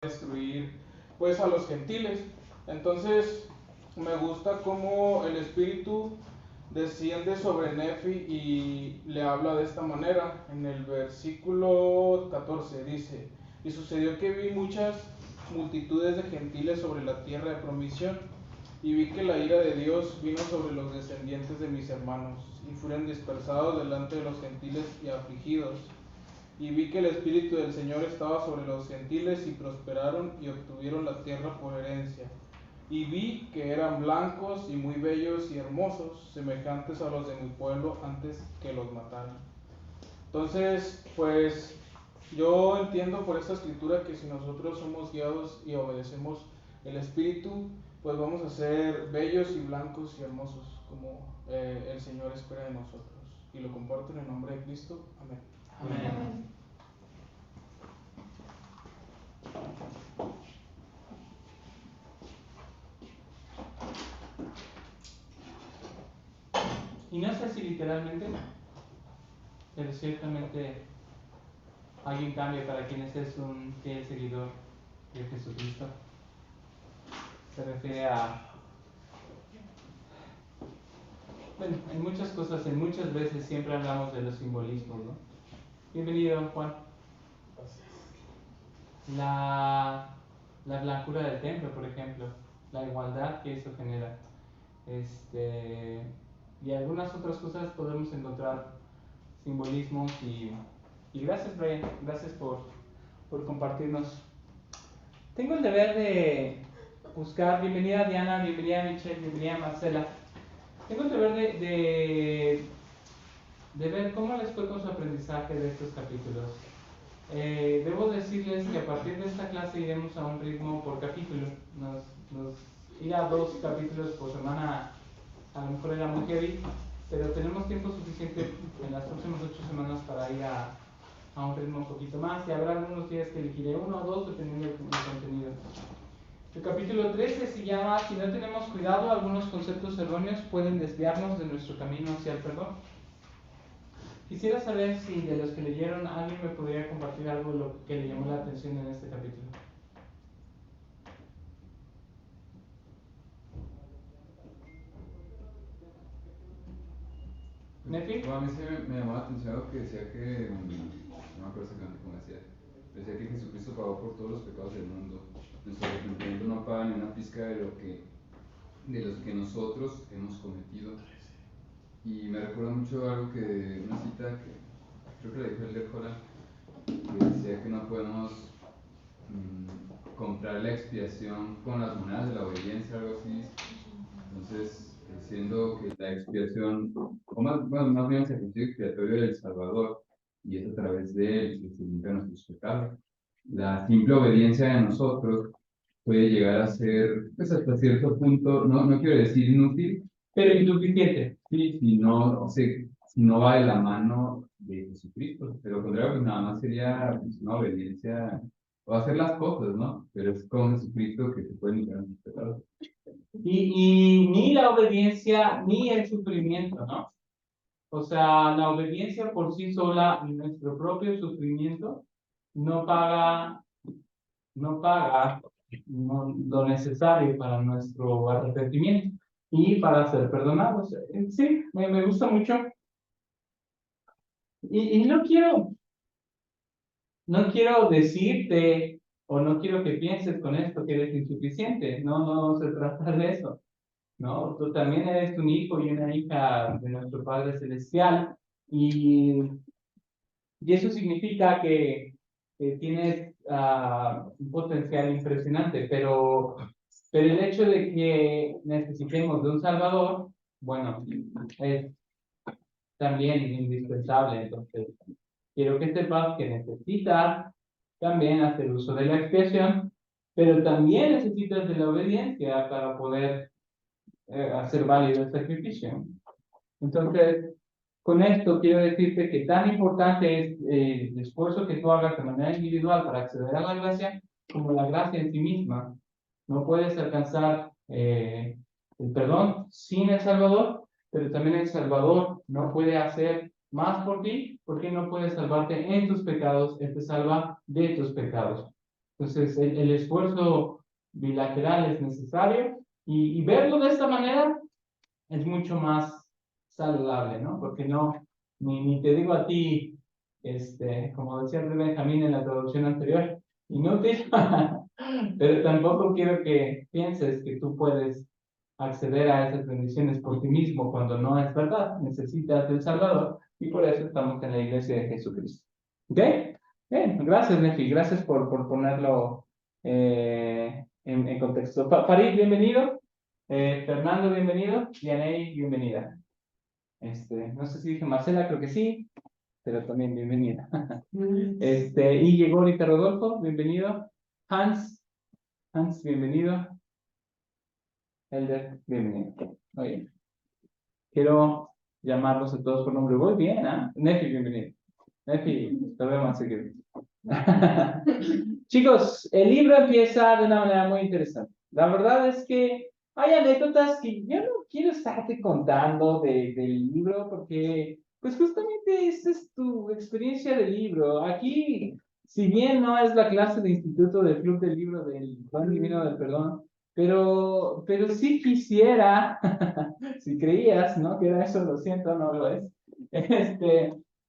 destruir pues a los gentiles. Entonces me gusta cómo el Espíritu desciende sobre Nefi y le habla de esta manera. En el versículo 14 dice: y sucedió que vi muchas multitudes de gentiles sobre la tierra de promisión, y vi que la ira de Dios vino sobre los descendientes de mis hermanos, y fueron dispersados delante de los gentiles y afligidos. Y vi que el Espíritu del Señor estaba sobre los gentiles, y prosperaron y obtuvieron la tierra por herencia. Y vi que eran blancos y muy bellos y hermosos, semejantes a los de mi pueblo antes que los mataran. Entonces, pues yo entiendo por esta escritura que si nosotros somos guiados y obedecemos el Espíritu, pues vamos a ser bellos y blancos y hermosos, como el Señor espera de nosotros. Y lo comparto en el nombre de Cristo. Amén. Amén. Y no sé si literalmente, pero ciertamente hay un cambio para quienes es un fiel seguidor de Jesucristo. Se refiere a, bueno, en muchas cosas, en muchas veces siempre hablamos de los simbolismos, ¿no? Bienvenido, Juan. La blancura del templo, por ejemplo, la igualdad que eso genera. Y algunas otras cosas podemos encontrar simbolismos y gracias, Brian, gracias por compartirnos. Tengo el deber de buscar, bienvenida Diana, bienvenida Michelle, bienvenida Marcela. Tengo el deber de ver cómo les fue con su aprendizaje de estos capítulos. Debo decirles que a partir de esta clase iremos a un ritmo por capítulo. Ir a 2 capítulos por semana a lo mejor era muy heavy, pero tenemos tiempo suficiente en las próximas 8 semanas para ir a un ritmo un poquito más, y habrá algunos días que elegiré 1 o 2 dependiendo del contenido. El capítulo 13 se llama: si no tenemos cuidado, algunos conceptos erróneos pueden desviarnos de nuestro camino hacia el perdón. Quisiera saber si de los que leyeron alguien me podría compartir algo lo que le llamó la atención en este capítulo. ¿Nefi? Bueno, a mí sí me llamó la atención algo que decía que, no me acuerdo exactamente cómo decía que Jesucristo pagó por todos los pecados del mundo. Nuestro arrepentimiento no paga ni una pizca de los que nosotros hemos cometido. Y me recuerda mucho algo una cita que creo que la dijo el de Holland, que decía que no podemos comprar la expiación con las monedas de la obediencia, algo así. Entonces, siendo que la expiación, o más bien el sacrificio expiatorio del Salvador, y es a través de él que se limpian nuestros pecados, la simple obediencia de nosotros puede llegar a ser, pues hasta cierto punto, no quiero decir inútil, pero insuficiente. Sí, si no va de la mano de Jesucristo. De lo contrario, pues nada más sería pues, una obediencia o hacer las cosas, ¿no? Pero es con Jesucristo que se pueden limpiar los pecados. Y ni la obediencia ni el sufrimiento, ¿no? O sea, la obediencia por sí sola y nuestro propio sufrimiento no paga, lo necesario para nuestro arrepentimiento y para ser perdonados. Sí, me gusta mucho. Y no quiero decirte o no quiero que pienses con esto que eres insuficiente. No se trata de eso. ¿No? Tú también eres un hijo y una hija de nuestro Padre Celestial, y eso significa que tienes un potencial impresionante, pero el hecho de que necesitemos de un Salvador, bueno, es también indispensable. Entonces, quiero que sepas que necesitas también hacer uso de la expiación, pero también necesitas de la obediencia para poder hacer válido el sacrificio. Entonces, con esto quiero decirte que tan importante es el esfuerzo que tú hagas de manera individual para acceder a la gracia, como la gracia en sí misma. No puedes alcanzar el perdón sin el Salvador, pero también el Salvador no puede hacer más por ti, porque no puede salvarte en tus pecados, Él te salva de tus pecados. Entonces, el esfuerzo bilateral es necesario y verlo de esta manera es mucho más saludable, ¿no? Porque no, ni te digo a ti, como decía el Benjamín en la traducción anterior, inútil, pero tampoco quiero que pienses que tú puedes acceder a esas bendiciones por ti mismo cuando no es verdad. Necesitas del Salvador y por eso estamos en la iglesia de Jesucristo. ¿Ok? Bien, gracias, Nefi. Gracias por ponerlo en contexto. Farid, bienvenido. Fernando, bienvenido. Dianey, bienvenida. No sé si dije Marcela, creo que sí, pero también bienvenida. Y llegó ahorita Rodolfo, bienvenido. Hans, bienvenido. Elder, bienvenido. Oye, quiero llamarlos a todos por nombre. Muy bien, ¿ah? Nefi, bienvenido. Nefi, lo veo más seguido. Chicos, el libro empieza de una manera muy interesante. La verdad es que hay anécdotas que yo no quiero estarte contando del libro porque, pues justamente esta es tu experiencia del libro. Aquí, si bien no es la clase de instituto del Club del Libro del Don Divino del Perdón, pero sí quisiera, si creías, ¿no? Que era eso, lo siento, no lo es.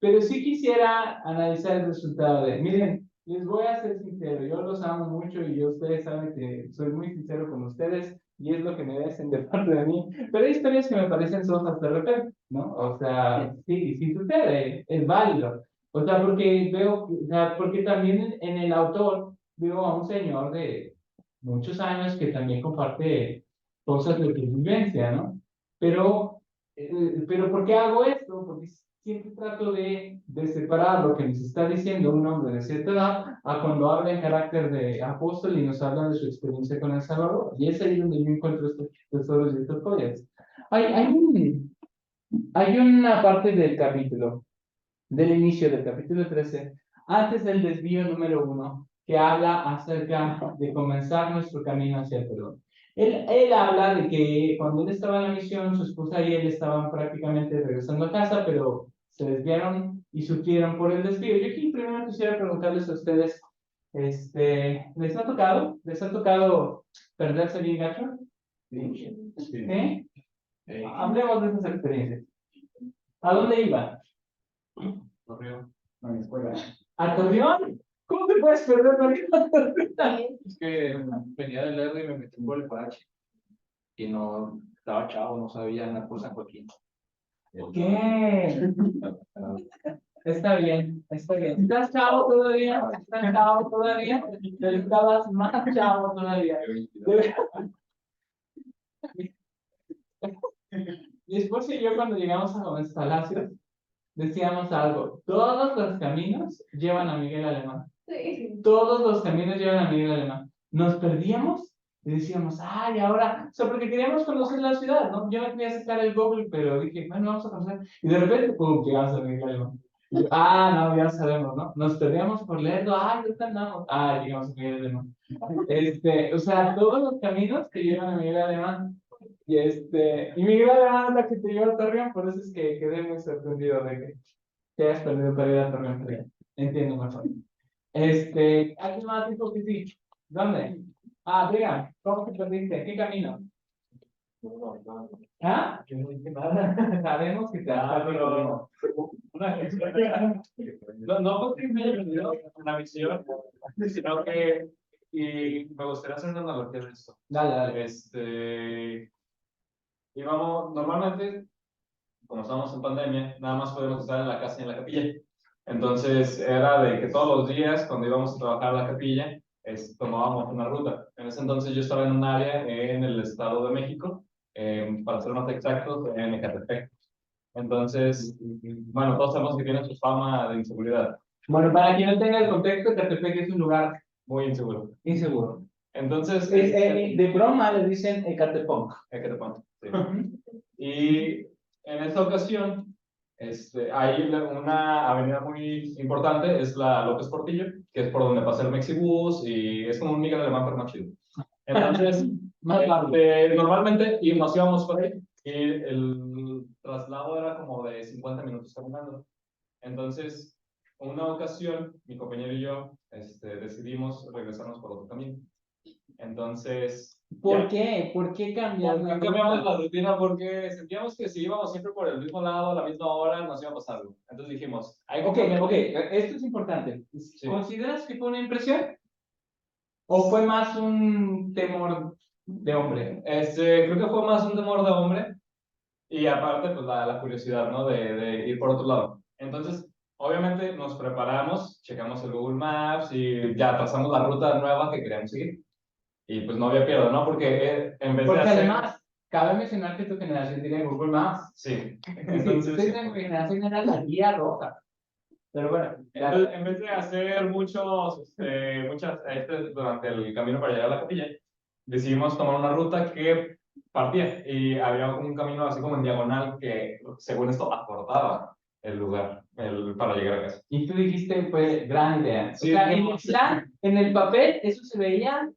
Pero sí quisiera analizar el resultado miren, les voy a ser sincero, yo los amo mucho y ustedes saben que soy muy sincero con ustedes y es lo que me dicen de parte de mí, pero hay historias que me parecen sojas de repente, ¿no? O sea, sí sucede, es válido. O sea, porque o sea, porque también en el autor veo a un señor de muchos años que también comparte cosas de tu vivencia, ¿no? Pero ¿por qué hago esto? Porque siempre trato de separar lo que nos está diciendo un hombre de cierta edad a cuando habla en carácter de apóstol y nos habla de su experiencia con el Salvador. Y es ahí donde yo encuentro estos tesoros y estas joyas. Hay una parte del capítulo, del inicio del capítulo 13, antes del desvío número 1, que habla acerca de comenzar nuestro camino hacia el perdón. Él habla de que cuando él estaba en la misión, su esposa y él estaban prácticamente regresando a casa, pero se desviaron y sufrieron por el desvío. Yo aquí primero quisiera preguntarles a ustedes, ¿les ha tocado? ¿Les ha tocado perderse bien gacho? Sí. ¿Sí? Hablemos de esas experiencias. ¿A dónde iban? Correo, a mi escuela. ¿A Torreón? ¿Cómo te puedes perder Torreón? Es que venía del R y me metí por el Parache. Y no, estaba chavo, no sabía nada por San Joaquín. ¿Qué? Está bien, está bien. ¿Estás chavo todavía? ¿Estás chavo todavía? Pero estabas más chavo todavía. Mi esposa y yo cuando llegamos a Gómez Palacios decíamos algo. Todos los caminos llevan a Miguel Alemán. Sí. Todos los caminos llevan a Miguel Alemán. Nos perdíamos y decíamos, ay, ahora, o sea, porque queríamos conocer la ciudad, ¿no? Yo no quería sacar el Google, pero dije, bueno, vamos a conocer. Y de repente, pum, llegamos a Miguel Alemán. Y yo, no, ya sabemos, ¿no? Nos perdíamos por leerlo, ¿dónde andamos? Llegamos a Miguel Alemán. O sea, todos los caminos que llevan a Miguel Alemán. Y Miguel Alemán es la que te lleva a Torreón, por eso es que quedé muy sorprendido de que te hayas perdido para ir a Torreón. Entiendo mejor. ¿Alguien más dijo que sí? ¿Dónde? Diga, ¿cómo te perdiste? ¿Qué camino? ¿Ah? Yo no dije nada. Sabemos que te has pero no porque me haya perdido una misión, sino que y me gustaría hacer una analogía de esto. Dale. Íbamos, normalmente, como estamos en pandemia, nada más podemos estar en la casa y en la capilla. Entonces era de que todos los días, cuando íbamos a trabajar a la capilla, tomábamos una ruta. En ese entonces yo estaba en un área en el Estado de México, para ser más exactos, en Ecatepec. Entonces, bueno, todos sabemos que tiene su fama de inseguridad. Bueno, para quien no tenga el contexto, Catepec es un lugar Muy inseguro. inseguro. Entonces, De broma le dicen Ecatepec. Ecatepec, sí. Y en esta ocasión, hay una avenida muy importante, es la López Portillo, que es por donde pasa el Mexibus y es como un Miguel Alemán, pero más chido. Entonces, normalmente nos íbamos por ahí y el traslado era como de 50 minutos caminando. Entonces, una ocasión, mi compañero y yo decidimos regresarnos por otro camino. Entonces, ¿Por ya. qué? ¿Por qué cambiar la Cambiamos ruta? la rutina porque sentíamos que si íbamos siempre por el mismo lado, a la misma hora, nos iba a pasar algo. Entonces dijimos, hay que cambiar. Ok, esto es importante. Sí. ¿Consideras que fue una impresión? ¿O fue más un temor de hombre? Creo que fue más un temor de hombre y aparte, pues la curiosidad, ¿no? De ir por otro lado. Entonces, obviamente nos preparamos, checamos el Google Maps y ya trazamos la ruta nueva que queríamos seguir. Y pues no había pierde, ¿no? Porque en vez de Porque hacer... además, cabe mencionar que tu generación tiene Google Maps. Sí, Entonces, entonces... tu generación era la guía roja. Pero bueno, Entonces, en vez de hacer durante el camino para llegar a la capilla, decidimos tomar una ruta que partía y había un camino así como en diagonal que, según esto, acortaba el lugar para llegar a casa. y tú dijiste, fue gran idea. Sí, o sea, en el dijimos- plan, en el papel, eso se veía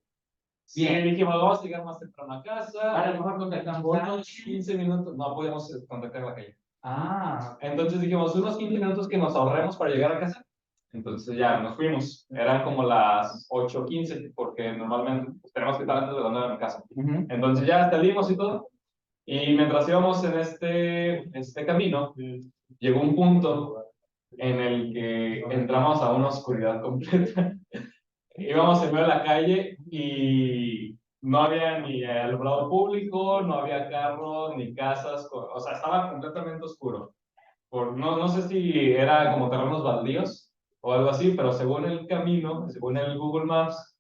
Sí, bien. dijimos, vamos a llegar más temprano a casa. A lo mejor contactamos Unos 15 minutos, no podíamos contactar la calle. Ah, Entonces dijimos, unos 15 minutos que nos ahorremos para llegar a casa. Entonces ya nos fuimos. Eran como las 8:15, porque normalmente pues, tenemos que estar antes de la 9 en casa. ujú. Entonces ya salimos y todo. Y mientras íbamos en este camino, llegó un punto en el que entramos a una oscuridad completa. Íbamos en medio de la calle y no había ni alumbrado público, no había carros, ni casas, o sea, estaba completamente oscuro. No sé si era como terrenos baldíos o algo así, pero según el camino, según el Google Maps,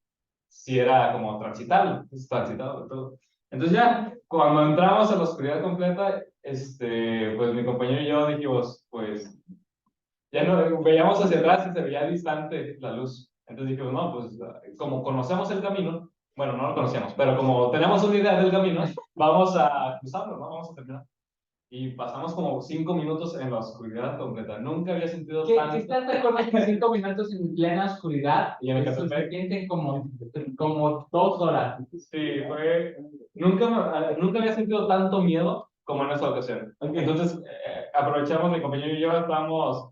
sí era como transitable, es transitable todo. Entonces ya, cuando entramos a la oscuridad completa, pues mi compañero y yo dijimos, pues, ya no, veíamos hacia atrás y se veía distante la luz. Entonces dijimos, no, pues, como conocemos el camino, bueno, no lo conocíamos, pero como tenemos una idea del camino, vamos a cruzarlo, ¿no? Vamos a terminar. Y pasamos como 5 minutos en la oscuridad completa. Nunca había sentido ¿Qué tanto. estás de acuerdo que 5 minutos en plena oscuridad Y en es Ecatepec. suficiente como 2 horas? Sí, nunca había sentido tanto miedo como en esa ocasión. Ok. Entonces, aprovechamos, mi compañero y yo estábamos,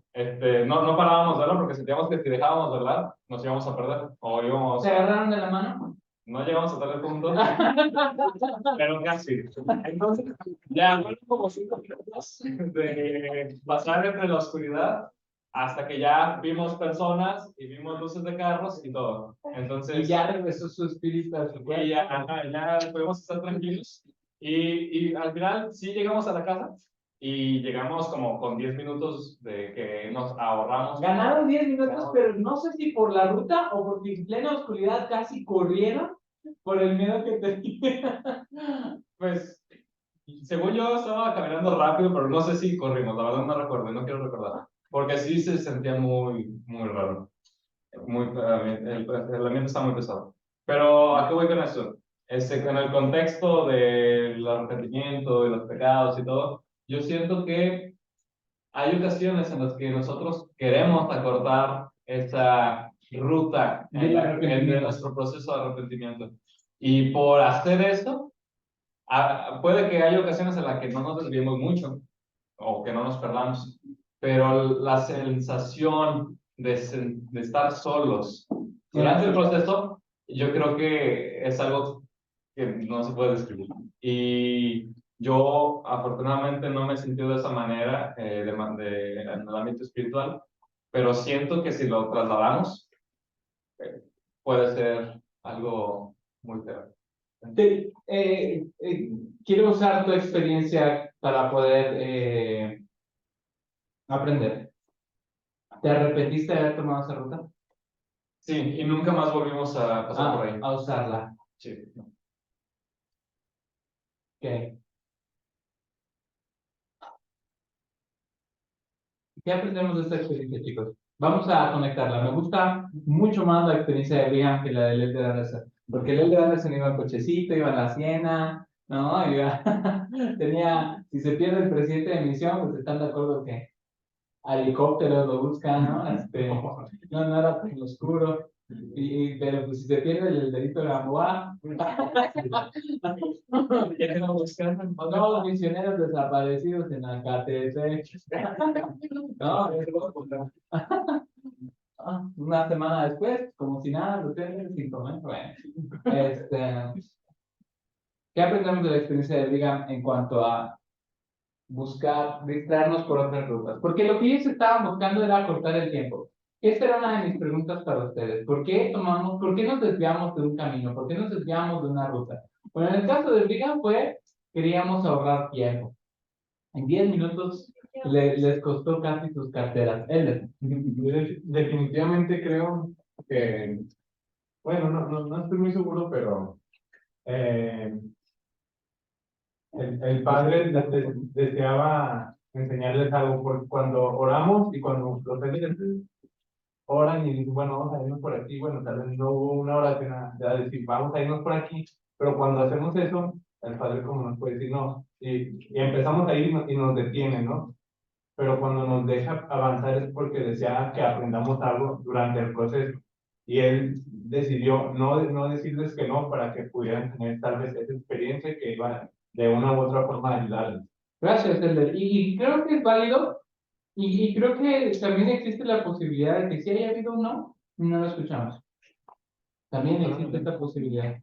no parábamos de verlo porque sentíamos que si dejábamos de hablar, nos íbamos a perder. O íbamos, ¿Se agarraron de la mano? no llegamos a tal punto, pero casi. Entonces, ya fueron como 5 minutos de pasar entre la oscuridad hasta que ya vimos personas y vimos luces de carros y todo. Entonces, Y ya regresó su espíritu a su cuerpo. y ya, ajá, ya podemos estar tranquilos. Y al final sí llegamos a la casa y llegamos como con 10 minutos de que nos ahorramos. Ganaron 10 minutos, pero no sé si por la ruta o porque en plena oscuridad casi corrieron por el miedo que tenía. Pues, según yo estaba caminando rápido, pero no sé si corrimos, la verdad no recuerdo, no quiero recordar. Porque sí se sentía muy, muy raro. El ambiente está muy pesado. Pero, ¿a qué voy con esto? Con el contexto del arrepentimiento y los pecados y todo, yo siento que hay ocasiones en las que nosotros queremos acortar esa ruta Del arrepentimiento. de nuestro proceso de arrepentimiento. Y por hacer esto, puede que haya ocasiones en las que no nos desviemos mucho o que no nos perdamos, pero la sensación de estar solos durante el proceso, yo creo que es algo que no se puede describir. Y yo afortunadamente no me he sentido de esa manera en el ámbito espiritual, pero siento que si lo trasladamos, puede ser algo muy feo. Quiero usar tu experiencia para poder aprender. ¿Te arrepentiste de haber tomado esa ruta? Sí, y nunca más volvimos a pasar por ahí. A usarla. Sí. Ok. ¿Qué aprendemos de esta experiencia, chicos? Vamos a conectarla. Me gusta mucho más la experiencia de Liam que la de Lel de Anderson. Porque Lel de Anderson iba en cochecito, iba en la siena, ¿no? Si se pierde el presidente de misión, pues están de acuerdo que helicópteros lo buscan, ¿no? No era tan oscuro. Pero pues si se pierde el delito de la MOA, ya que no buscan, o no, los misioneros desaparecidos en Acatepec. No, una semana después, como si nada, los tienen sin comer. Bueno, ¿qué aprendemos de la experiencia de Brigham en cuanto a buscar distraernos por otras rutas? Porque lo que ellos estaban buscando era cortar el tiempo. Esta era una de mis preguntas para ustedes. ¿Por qué nos desviamos de un camino? ¿Por qué nos desviamos de una ruta? Bueno, en el caso de Brigham queríamos ahorrar tiempo. En 10 minutos les costó casi sus carteras. Él. Definitivamente creo que, bueno, no estoy muy seguro, pero el padre deseaba enseñarles algo, porque cuando oramos y cuando los ángeles oran y dicen, bueno, vamos a irnos por aquí, bueno, tal vez no hubo una oración a decir, vamos a irnos por aquí, pero cuando hacemos eso, el padre como nos puede decir, no, y empezamos a ir y nos detiene, ¿no? Pero cuando nos deja avanzar es porque desea que aprendamos algo durante el proceso. Y él decidió no decirles que no para que pudieran tener tal vez esa experiencia que iba de una u otra forma a ayudarles. Gracias, Elder. Y creo que es válido. Y creo que también existe la posibilidad de que si haya habido un no lo escuchamos. También existe esta posibilidad.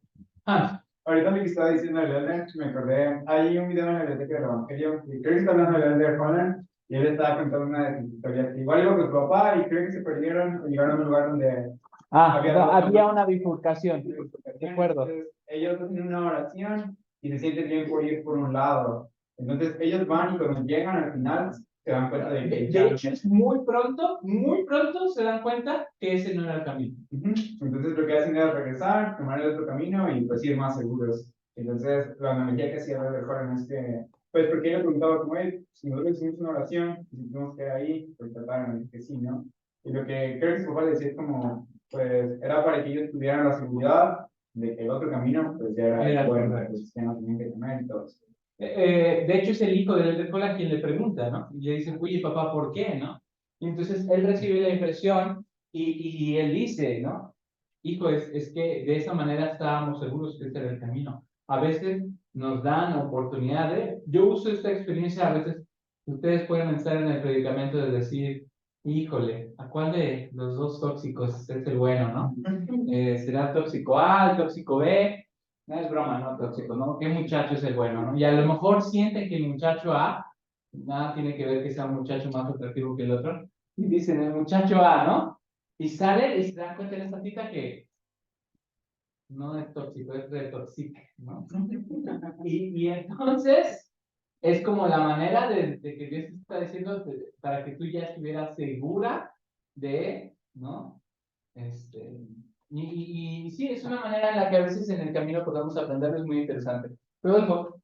Hans. Ahorita me estaba diciendo el Elder, me acordé, hay un video en la biblioteca del Evangelio, y creo que está hablando del Elder Holland, y él estaba contando una de sus historias, que igual iba con su papá, y creo que se perdieron, y llegaron a un lugar donde Había una bifurcación. De acuerdo. Entonces, ellos hacen una oración, y se sienten bien por ir por un lado. Entonces, ellos van, y cuando llegan al final, se dan cuenta de que De hecho, es muy pronto se dan cuenta que ese no era el camino. Entonces lo que hacen es regresar, tomar el otro camino y pues ir más seguros. Entonces la analogía que hacía Robert Jordan es que, pues porque él le preguntaba como, si nosotros hicimos una oración, y si tenemos que ir ahí, pues trataron de decir que sí, ¿no? Y lo que creo que su papá le decía es como, pues era para que ellos tuvieran la seguridad de que el otro camino, pues ya era el bueno, pues ya no tenían que temer y todo eso. De hecho, es el hijo de Elder Holland quien le pregunta, ¿no? Y le dice, oye, papá, ¿por qué, no? Y entonces él recibe la impresión y él dice, ¿no? Hijo, es que de esa manera estábamos seguros que este era el camino. A veces nos dan oportunidad de... Yo uso esta experiencia, a veces ustedes pueden estar en el predicamento de decir, híjole, ¿a cuál de los dos tóxicos es el bueno, no? ¿Será tóxico A, el tóxico B? No es broma, no, tóxico, ¿no? ¿Qué muchacho es el bueno, no? Y a lo mejor sienten que el muchacho A, nada tiene que ver que sea un muchacho más atractivo que el otro, y dicen el muchacho A, ¿no? Y sale y se dan cuenta en esta cita que no es tóxico, es retoxic, ¿no? Y entonces es como la manera de que Dios te está diciendo para que tú ya estuvieras segura de, ¿no? Y sí, es una manera en la que a veces en el camino podemos aprender, es muy interesante. Rodolfo,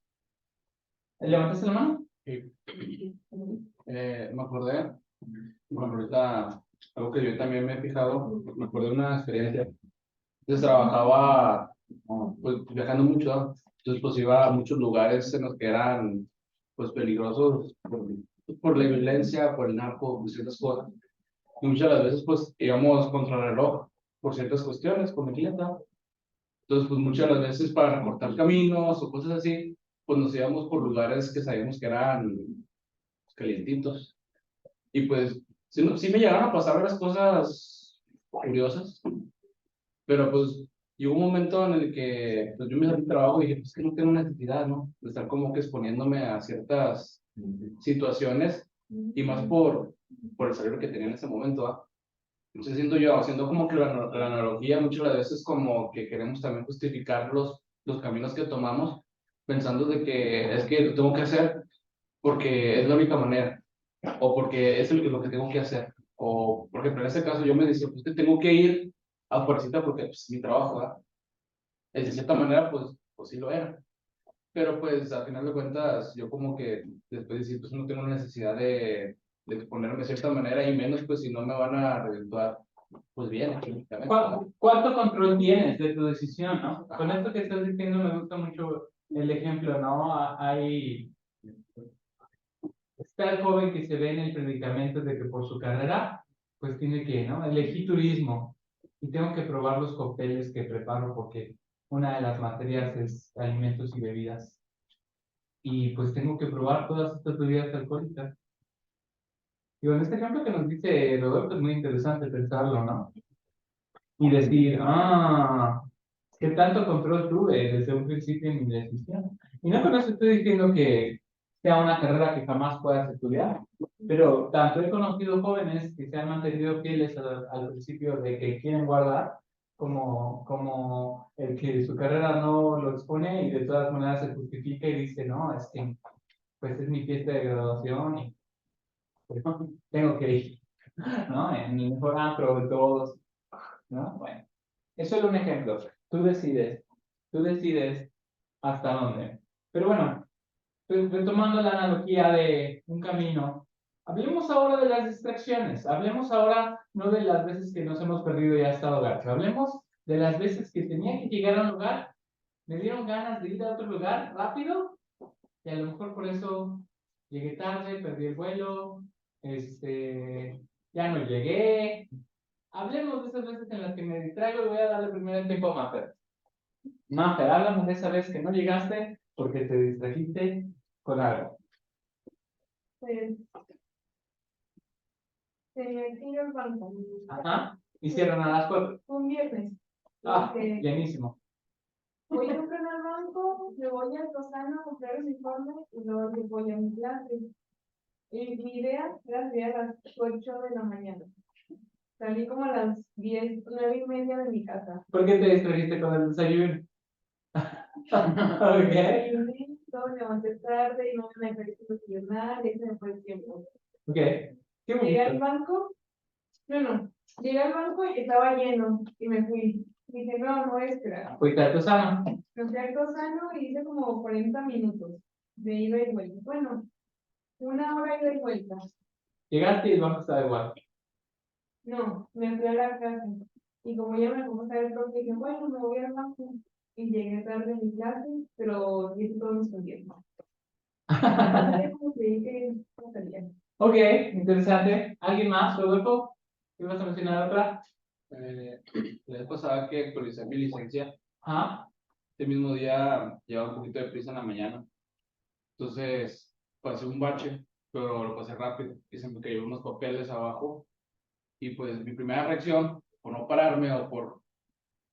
¿levantaste la mano? Sí. Me acordé, bueno, ahorita, algo que yo también me he fijado, me acordé de una experiencia. Entonces trabajaba, pues, viajando mucho, ¿no? Entonces pues iba a muchos lugares en los que eran, pues, peligrosos por la violencia, por el narco, por ciertas cosas. Y muchas de las veces, pues, íbamos contra el reloj por ciertas cuestiones, como clienta. Entonces, pues, muchas de las veces para recortar caminos o cosas así, pues nos íbamos por lugares que sabíamos que eran calientitos. Y pues, sí me llegaron a pasar varias cosas curiosas, pero pues llegó un momento en el que pues, yo me salí del trabajo y dije, pues que no tengo necesidad, ¿no? De estar como que exponiéndome a ciertas situaciones y más por el salario que tenía en ese momento, ¿ah? Entonces siento yo, haciendo como que la analogía muchas de las veces como que queremos también justificar los caminos que tomamos, pensando de que es que lo tengo que hacer porque es la única manera, o porque es lo que tengo que hacer, o porque en este caso yo me decía, pues que tengo que ir a fuercita porque pues, mi trabajo, ¿verdad? De cierta manera, pues sí lo era. Pero pues al final de cuentas, yo como que después decir, pues no tengo necesidad de ponerme de cierta manera y menos pues si no me van a redituar, pues bien, económicamente, ¿no? ¿Cuánto control tienes de tu decisión, no? Con esto que estás diciendo me gusta mucho el ejemplo, ¿no? Está el joven que se ve en el predicamento de que por su carrera, pues tiene que, ¿no? Elegí turismo. y tengo que probar los cócteles que preparo porque una de las materias es alimentos y bebidas. Y pues tengo que probar todas estas bebidas alcohólicas. Y en este ejemplo que nos dice Rodolfo es muy interesante pensarlo, ¿no? Y decir, ¿qué tanto control tuve desde un principio en mi decisión? Y no con eso estoy diciendo que sea una carrera que jamás puedas estudiar, pero tanto he conocido jóvenes que se han mantenido fieles al principio de que quieren guardar, como el que su carrera no lo expone y de todas maneras se justifica y dice, no, es que pues es mi fiesta de graduación y pues, tengo que ir, ¿no? En el mejor antro de todos, ¿no? Bueno, eso es un ejemplo. Tú decides hasta dónde. Pero bueno, retomando la analogía de un camino, hablemos ahora de las distracciones. Hablemos ahora no de las veces que nos hemos perdido y ha estado gacho. Hablemos de las veces que tenía que llegar a un lugar, me dieron ganas de ir a otro lugar rápido y a lo mejor por eso llegué tarde, perdí el vuelo, ya no llegué. Hablemos de esas veces en las que me distraigo y voy a darle primero el tiempo a Mafer. Mafer, háblame de esa vez que no llegaste porque te distrajiste con algo. Pues, tenía que ir al banco. Ajá. Y cierran a las 4. Un viernes. Porque Llenísimo. voy a comprar al banco, me voy al Tosano a comprar el informe y luego me voy a mi clase. Y mi idea era salir a las 8 de la mañana. Salí como a las 10, 9:30 de mi casa. ¿Por qué te distrajiste con el desayuno? Ok. Desayuné, todo, me levanté tarde y no me ejercité desayunar, y ese me fue el tiempo. Ok. Qué Llegué al bonito. banco, llegué al banco y estaba lleno y me fui. Dije, no voy a esperar. Fuiste a Tosano. Me fui al Tosano y hice como 40 minutos de ida y vuelta. Bueno, 1 hora ida y vuelta. Llegaste y el banco estaba igual. No, me fui a la casa. Y como ya me puse a ver el profe, dije, bueno, me voy al banco. Y llegué tarde en mi clase, pero hice todo escondiendo. Como creí que no salía. Ok, interesante. ¿Alguien más, Rodolfo? ¿Ibas a mencionar otra? La vez pasada que actualicé mi licencia, Ajá. este mismo día llevaba un poquito de prisa en la mañana. Entonces pasé un bache, pero lo pasé rápido y se me cayeron unos papeles abajo. Y pues mi primera reacción, por no pararme o por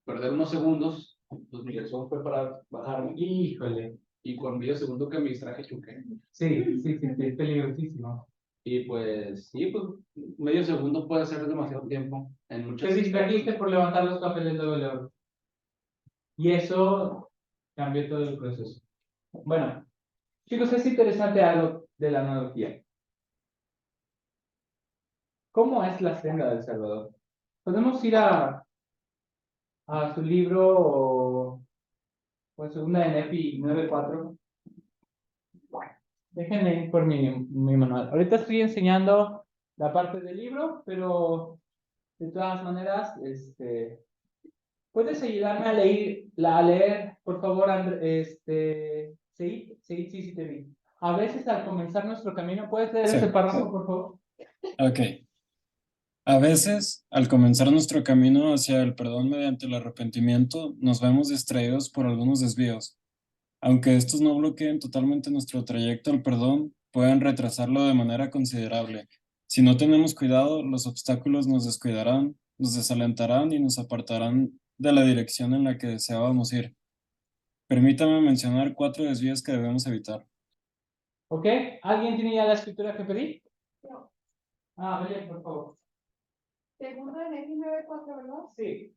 perder unos segundos, pues mi reacción fue para bajarme. Híjole. Y con medio segundo que me distraje, choqué. Sí, es peligrosísimo. Y pues sí, pues medio segundo puede ser demasiado tiempo en muchas Te distrajiste por levantar los papeles luego. Y eso cambió todo el proceso. Bueno, chicos, es interesante algo de la analogía. ¿Cómo es la senda del Salvador? Podemos ir a su libro o en segunda de Nefi 9:4. Déjenme ir por mi manual. Ahorita estoy enseñando la parte del libro, pero de todas maneras, ¿puedes ayudarme a leer, por favor, sí, sí, te vi. A veces al comenzar nuestro camino, ¿puedes leer Sí. ese párrafo, por favor? Ok. A veces, al comenzar nuestro camino hacia el perdón mediante el arrepentimiento, nos vemos distraídos por algunos desvíos. Aunque estos no bloqueen totalmente nuestro trayecto al perdón, pueden retrasarlo de manera considerable. Si no tenemos cuidado, los obstáculos nos descuidarán, nos desalentarán y nos apartarán de la dirección en la que deseábamos ir. Permítame mencionar 4 desvíos que debemos evitar. ¿Ok? ¿Alguien tiene ya la escritura que pedí? No. Oye, por favor. Segundo de Nefi 9:4, ¿verdad? Sí.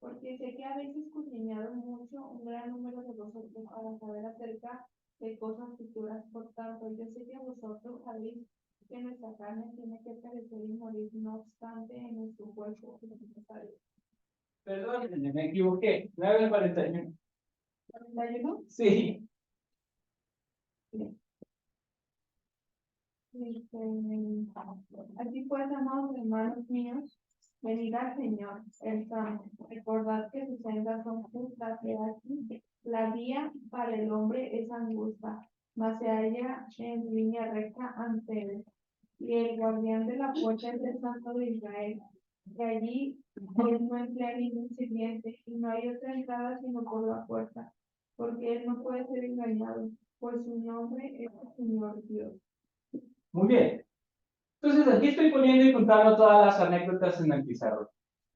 Porque sé que habéis escudriñado mucho un gran número de vosotros para saber acerca de cosas futuras. Por tanto, yo sé que vosotros sabéis que nuestra carne tiene que perecer y morir, no obstante, en nuestro cuerpo es necesario. Perdón, me equivoqué. 9:41. ¿41? Sí. Así pues, amados hermanos míos, venid al Señor, el Santo. Recordad que sus sendas son justas, y aquí la vía para el hombre es angusta, mas se halla en línea recta ante él. Y el guardián de la puerta es el Santo de Israel. De allí él no emplea ningún sirviente, y no hay otra entrada sino por la puerta, porque él no puede ser engañado, pues su nombre es el Señor Dios. Muy bien. Entonces aquí estoy poniendo y contando todas las anécdotas en el pizarrón.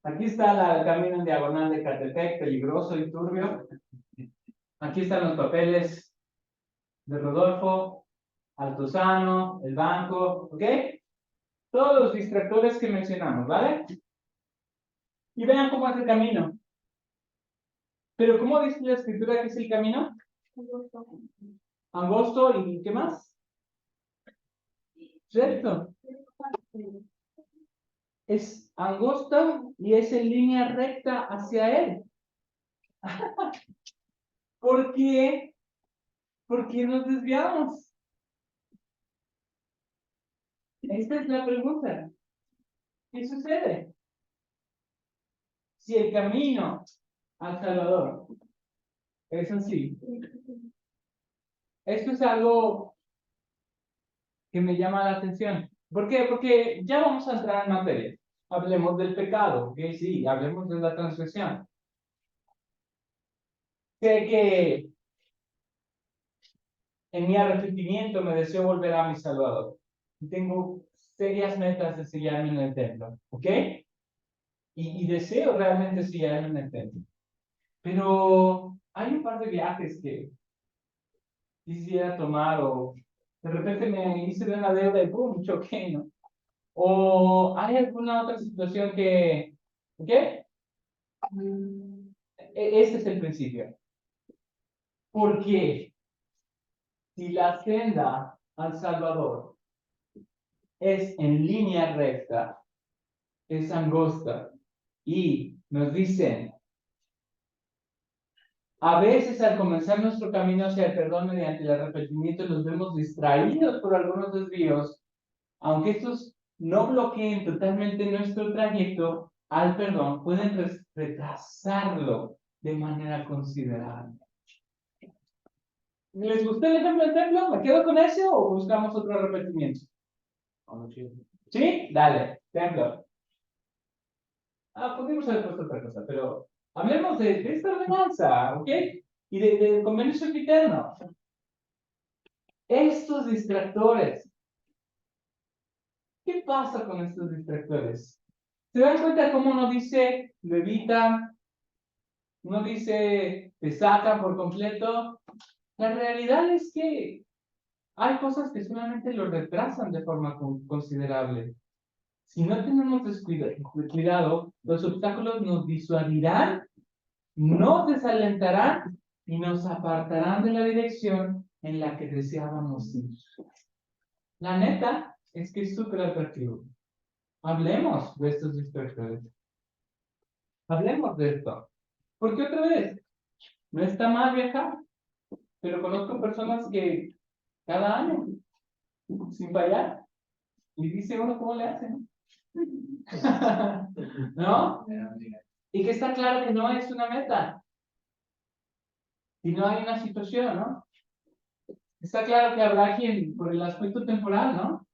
Aquí está el camino en diagonal de Catepec, peligroso y turbio. Aquí están los papeles de Rodolfo, Altozano, el banco, ¿ok? Todos los distractores que mencionamos, ¿vale? Y vean cómo es el camino. Pero ¿cómo dice la escritura que es el camino? Angosto y ¿qué más? ¿Cierto? Es angosta y es en línea recta hacia él. ¿Por qué? ¿Por qué nos desviamos? Esta es la pregunta. ¿Qué sucede? Si el camino al Salvador es así. Esto es algo que me llama la atención. ¿Por qué? Porque ya vamos a entrar en materia. Hablemos del pecado, ¿ok? Sí, hablemos de la transgresión. Sé que en mi arrepentimiento me deseo volver a mi Salvador. Y tengo serias metas de sellarme en el templo, ¿ok? Y deseo realmente sellarme en el templo. Pero hay un par de viajes que quisiera tomar o de repente me hice de una deuda y ¡pum! Choqué, ¿no? O hay alguna otra situación que, ¿ok? Este es el principio. Porque si la senda al Salvador es en línea recta, es angosta, y nos dicen, a veces al comenzar nuestro camino hacia el perdón mediante el arrepentimiento nos vemos distraídos por algunos desvíos, aunque estos no bloqueen totalmente nuestro trayecto al perdón, pueden retrasarlo de manera considerable. ¿Les gustó el ejemplo del templo? ¿Me quedo con ese o buscamos otro arrepentimiento? ¿Sí? Dale, templo. Podríamos haber puesto otra cosa, pero hablemos de esta ordenanza, ¿ok? Y del convenio sempiterno. Estos distractores. ¿Qué pasa con estos distractores? ¿Se dan cuenta cómo no dice lo evita? No dice te saca por completo. La realidad es que hay cosas que solamente lo retrasan de forma considerable. Si no tenemos cuidado, los obstáculos nos disuadirán, nos desalentarán y nos apartarán de la dirección en la que deseábamos ir. La neta es que es súper atractivo. Hablemos de estos distractores. Hablemos de esto. Porque otra vez, no está mal viajar, pero conozco personas que cada año, sin fallar, y dice uno cómo le hacen. ¿No? Y que está claro que no es una meta. Y no hay una situación, ¿no? Está claro que habrá quien, por el aspecto temporal, ¿no?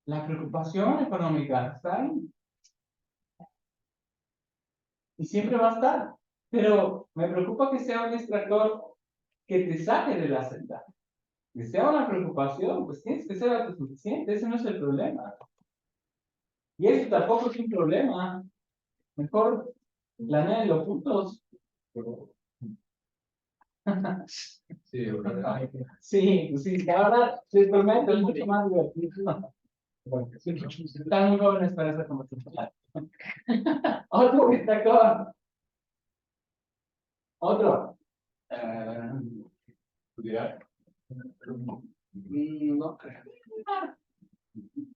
La preocupación económica está ahí. Y siempre va a estar. Pero me preocupa que sea un distractor que te saque de la senda. Que sea una preocupación, pues tienes que ser autosuficiente. Ese no es el problema. Y eso tampoco es un problema. Mejor planeen los puntos. Sí, ¿verdad? Sí, pues sí, ahora les prometo, es mucho más divertido. Bueno, sí, están muy jóvenes para esa conversación. Otro distractor. Otro. ¿Pudiera? No creo.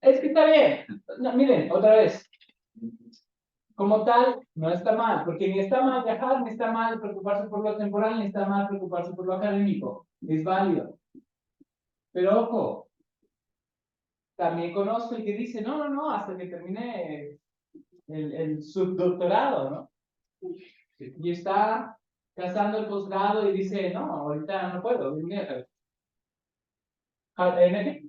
Es que está bien. No, miren, otra vez. Como tal, no está mal, porque ni está mal viajar, ni está mal preocuparse por lo temporal, ni está mal preocuparse por lo académico. Es válido. Pero ojo, también conozco el que dice, no, hasta que termine el subdoctorado, ¿no? Y está cazando el posgrado y dice, no, ahorita no puedo.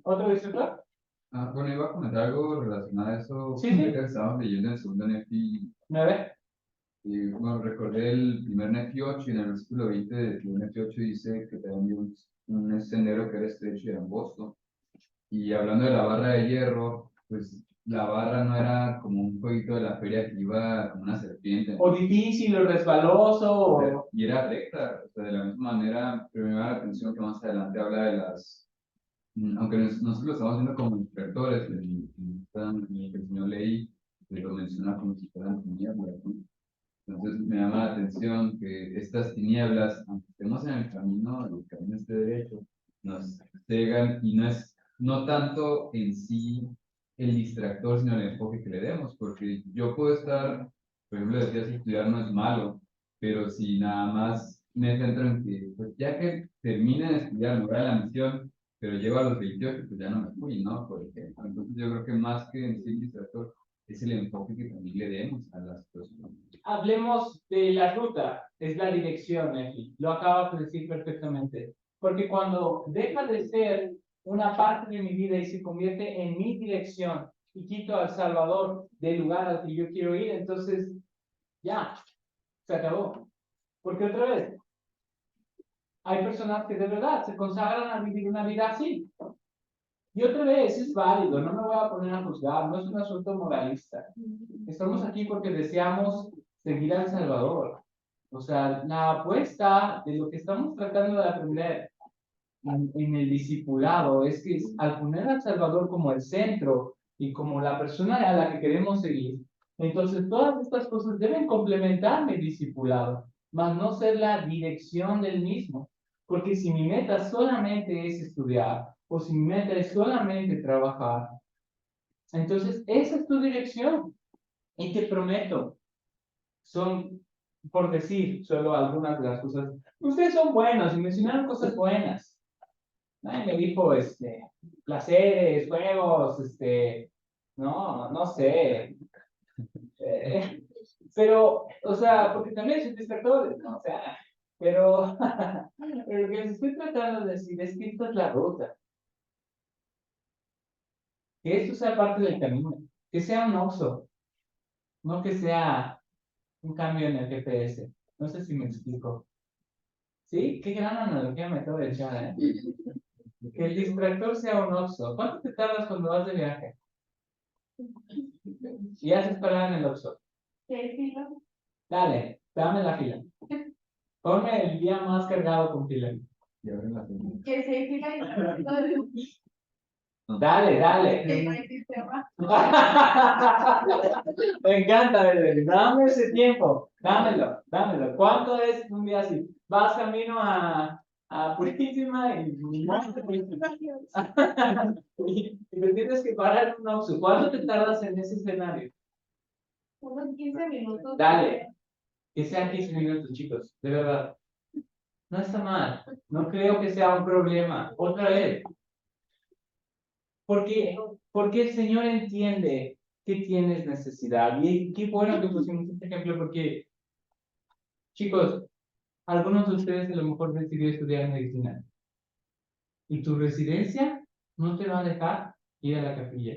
¿Otro distractor? Bueno, iba a comentar algo relacionado a eso. Sí, sí. Ahorita que estábamos leyendo el segundo Nefi, 9. y bueno, recordé el primer Nefi 8 y en el versículo 20 del primer Nefi 8 dice que también había un sendero que era estrecho y angosto. Y hablando de la barra de hierro, pues la barra no era como un jueguito de la feria que iba como una serpiente, O ¿no? difícil, o resbaloso, o... Y era recta, o sea, de la misma manera, pero me llama la atención que más adelante habla de las, aunque nosotros lo estamos viendo como inspectores, en el señor leí, pues lo menciona como si fueran tinieblas, ¿no? Entonces me llama la atención que estas tinieblas, aunque estemos en el camino esté derecho, nos cegan y no tanto en sí el distractor, sino el enfoque que le demos, porque yo puedo estar, por ejemplo, decías, estudiar no es malo, pero si nada más me centro en que, pues ya que termine de estudiar, me voy a la misión, pero llego a los 28, pues ya no me fui, ¿no? Por ejemplo. Entonces yo creo que más que en sí el distractor, es el enfoque que también le demos a las personas. Hablemos de la ruta, es la dirección, Efi. Lo acabas de decir perfectamente. Porque cuando deja de ser una parte de mi vida y se convierte en mi dirección y quito al Salvador del lugar al que yo quiero ir, entonces ya, se acabó. Porque otra vez, hay personas que de verdad se consagran a vivir una vida así. Y otra vez, es válido, no me voy a poner a juzgar, no es un asunto moralista. Estamos aquí porque deseamos seguir al Salvador. O sea, la apuesta de lo que estamos tratando de aprender en el discipulado es que al poner al Salvador como el centro y como la persona a la que queremos seguir, entonces todas estas cosas deben complementar mi discipulado, mas no ser la dirección del mismo. Porque si mi meta solamente es estudiar, o si mi meta es solamente trabajar, entonces esa es tu dirección. Y te prometo, son, por decir solo algunas de las cosas, ustedes son buenos y mencionaron cosas buenas. Nadie me dijo, placeres, juegos, no sé. Eh, pero, o sea, porque también son distractores, ¿no? O sea, pero, pero lo que les estoy tratando de decir es que esta es la ruta. Que esto sea parte del camino. Que sea un Oxxo, no que sea un cambio en el GPS. No sé si me explico. ¿Sí? Qué gran analogía me acabo de echar, ¿eh? Que el distractor sea un Oxxo. ¿Cuánto te tardas cuando vas de viaje? Y haces parada en el Oxxo. 6 kilos. Dale, dame la fila. Ponme el día más cargado con fila. Y ahora la segunda. Que 6 kilos y Dale, dale. que no hay sistema. Me encanta, bebé. Dame ese tiempo. Dámelo, dámelo. ¿Cuánto es un día así? Vas camino a Purísima y y te tienes que parar en un Oxxo. ¿Cuánto te tardas en ese escenario? Unos 15 minutos. Dale. Que sean 15 minutos, chicos. De verdad. No está mal. No creo que sea un problema. Otra vez. Porque el Señor entiende que tienes necesidad. Y qué bueno que pusimos este ejemplo porque, chicos, algunos de ustedes a lo mejor decidieron estudiar medicina. Y tu residencia no te va a dejar ir a la capilla.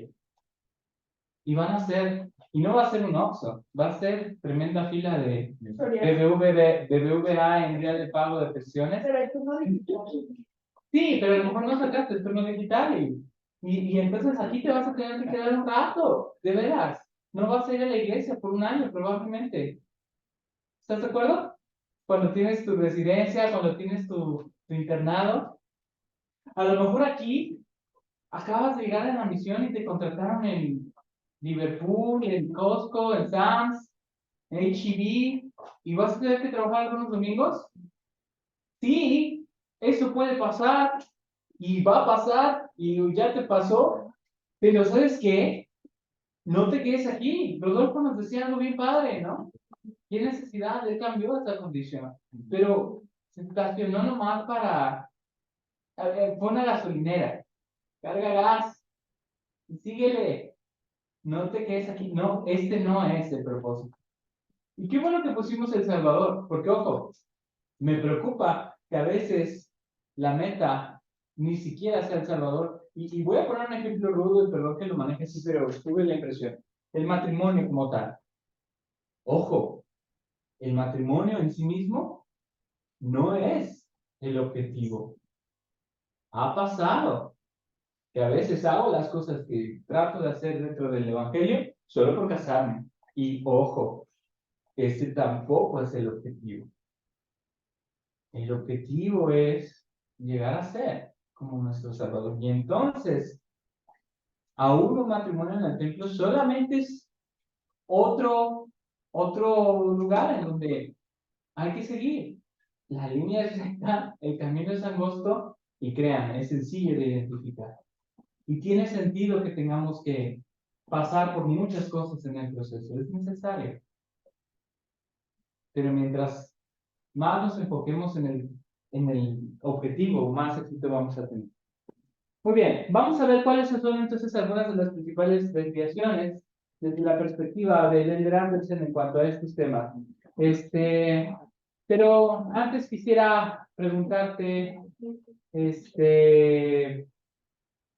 Y van a ser, y no va a ser un Oxxo, va a ser tremenda fila de BBVA en día de pago de pensiones. Pero es uno digital. Sí, pero a lo mejor no sacaste el turno digital y entonces aquí te vas a tener que quedar un rato, de veras. No vas a ir a la iglesia por un año probablemente. ¿Estás de acuerdo? Cuando tienes tu residencia, cuando tienes tu internado. A lo mejor aquí acabas de llegar a la misión y te contrataron en Liverpool, en Costco, en Sam's, en H-E-B, y vas a tener que trabajar algunos domingos. Sí, eso puede pasar y va a pasar y ya te pasó, pero ¿sabes qué? No te quedes aquí. Rodolfo nos decía algo bien padre, ¿no? ¿Qué necesidad? Él cambió esta condición, pero se estacionó nomás para pon la gasolinera, carga gas y síguele. No te quedes aquí. No, este no es el propósito. Y qué bueno que pusimos El Salvador, porque ojo, me preocupa que a veces la meta ni siquiera sea El Salvador, y voy a poner un ejemplo rudo, y perdón que lo maneje así, pero tuve la impresión. El matrimonio como tal. Ojo, el matrimonio en sí mismo no es el objetivo. Ha pasado que a veces hago las cosas que trato de hacer dentro del evangelio solo por casarme. Y ojo, ese tampoco es el objetivo. El objetivo es llegar a ser como nuestro Salvador. Y entonces, aún un matrimonio en el templo solamente es otro lugar en donde hay que seguir. La línea es recta, el camino es angosto y crean, es sencillo de identificar. Y tiene sentido que tengamos que pasar por muchas cosas en el proceso, es necesario. Pero mientras más nos enfoquemos en el objetivo, más éxito vamos a tener. Muy bien, vamos a ver cuáles son entonces algunas de las principales desviaciones desde la perspectiva de Elder Anderson en cuanto a estos temas. Pero antes quisiera preguntarte,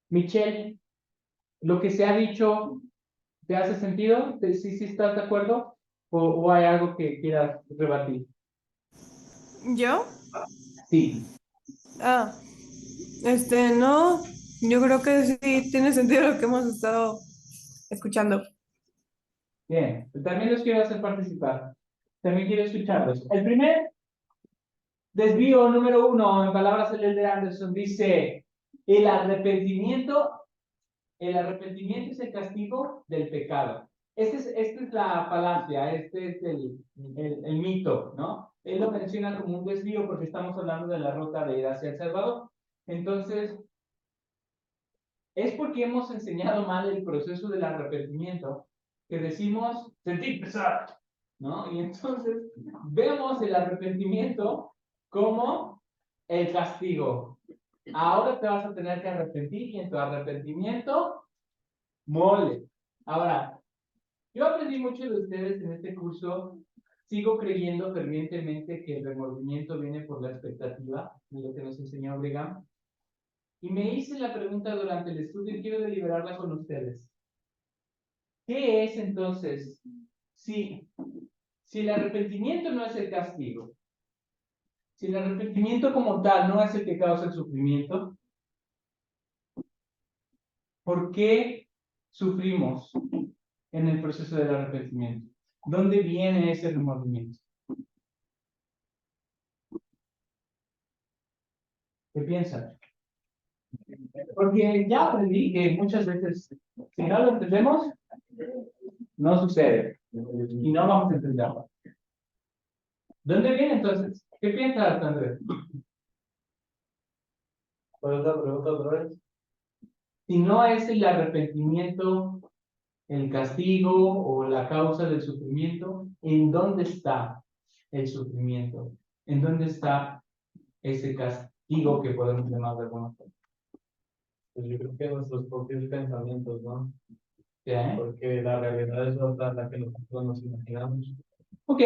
Michelle, lo que se ha dicho, ¿te hace sentido? ¿Sí estás de acuerdo? ¿O hay algo que quieras rebatir? ¿Yo? Sí. Ah, no, yo creo que sí tiene sentido lo que hemos estado escuchando. Bien, también los quiero hacer participar. También quiero escucharlos. El primer desvío número 1, en palabras del Elder Anderson, dice: el arrepentimiento es el castigo del pecado. Esta es la falacia, este es el mito, ¿no? Él lo menciona como un desvío porque estamos hablando de la ruta de ir hacia El Salvador. Entonces, es porque hemos enseñado mal el proceso del arrepentimiento que decimos sentir pesar, ¿no? Y entonces vemos el arrepentimiento como el castigo. Ahora te vas a tener que arrepentir y en tu arrepentimiento mole. Ahora, yo aprendí mucho de ustedes en este curso. Sigo creyendo fervientemente que el remordimiento viene por la expectativa de lo que nos enseñó Brigham. Y me hice la pregunta durante el estudio y quiero deliberarla con ustedes. ¿Qué es entonces? Si el arrepentimiento no es el castigo, si el arrepentimiento como tal no es el que causa el sufrimiento, ¿por qué sufrimos en el proceso del arrepentimiento? ¿Dónde viene ese remordimiento? ¿Qué piensan? Porque ya aprendí que muchas veces, si no lo entendemos, no sucede. Y no vamos a entenderlo. ¿Dónde viene entonces? ¿Qué piensas, Andrés? ¿Cuál es la pregunta otra vez? Si no es el arrepentimiento, el castigo o la causa del sufrimiento, ¿en dónde está el sufrimiento? ¿En dónde está ese castigo que podemos llamar de alguna forma? Pues yo creo que nuestros propios pensamientos, ¿no? ¿Sí? Porque la realidad es otra, la que nosotros nos imaginamos. Ok,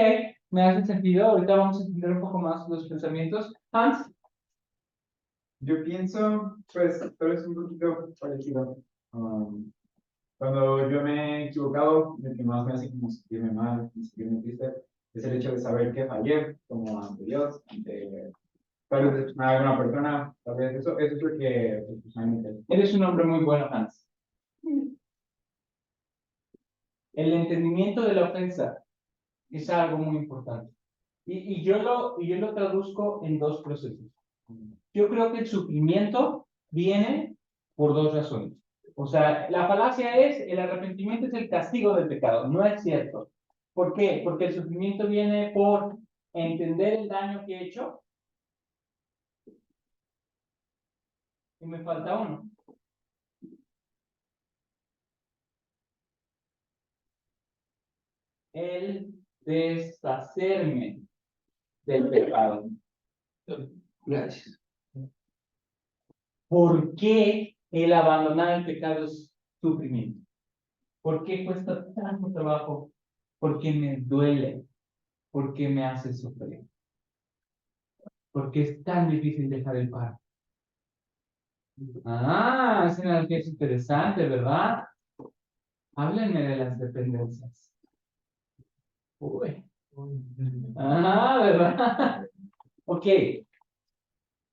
me hace sentido. Ahorita vamos a entender un poco más los pensamientos. Hans. Yo pienso, pues, pero es un poquito parecido. Cuando yo me he equivocado, lo que más me hace como sentirme mal, sentirme triste, es el hecho de saber que fallé, como ante Dios, ante tal vez alguna persona, tal vez eso es lo que pues, personalmente. Eres un hombre muy bueno, Hans. El entendimiento de la ofensa es algo muy importante. Y yo lo traduzco en dos procesos. Yo creo que el sufrimiento viene por dos razones. O sea, la falacia es, el arrepentimiento es el castigo del pecado. No es cierto. ¿Por qué? Porque el sufrimiento viene por entender el daño que he hecho. Y me falta uno. El deshacerme del pecado. Gracias. ¿Por qué el abandonar el pecado es sufrimiento? ¿Por qué cuesta tanto trabajo? Porque me duele. ¿Por qué me hace sufrir? ¿Por qué es tan difícil dejar el pan? Ah, esa analogía es interesante, ¿verdad? Háblenme de las dependencias. Uy. Ah, ¿verdad? Ok.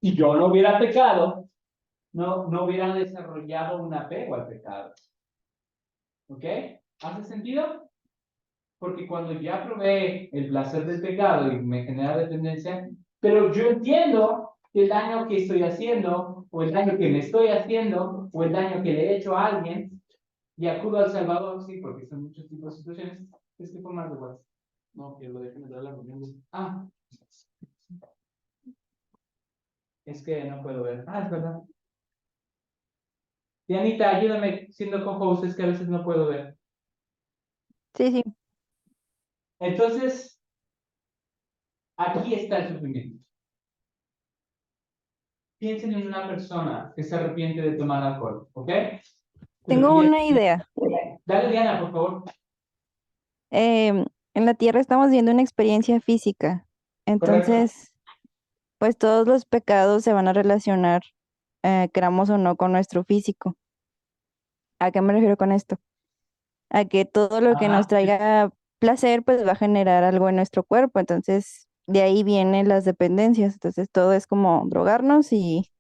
Si yo no hubiera pecado, no hubiera desarrollado un apego al pecado. ¿Ok? ¿Hace sentido? Porque cuando ya probé el placer del pecado y me genera dependencia, pero yo entiendo que el daño que estoy haciendo, o el daño que me estoy haciendo, o el daño que le he hecho a alguien, y acudo al Salvador, sí, porque son muchos tipos de situaciones, es que por más de WhatsApp. No, que lo dejen entrar a la reunión. Ah, es que no puedo ver. Ah, es verdad. Dianita, ayúdame siendo co-host, es que a veces no puedo ver. Sí, sí. Entonces, aquí está el sufrimiento. Piensen en una persona que se arrepiente de tomar alcohol, ¿ok? Tengo una idea. Dale, Diana, por favor. En la Tierra estamos viendo una experiencia física. Correcto. Entonces, pues todos los pecados se van a relacionar, queramos o no, con nuestro físico. ¿A qué me refiero con esto? A que todo lo que nos Ajá. traiga placer, pues va a generar algo en nuestro cuerpo. Entonces, de ahí vienen las dependencias. Entonces, todo es como drogarnos y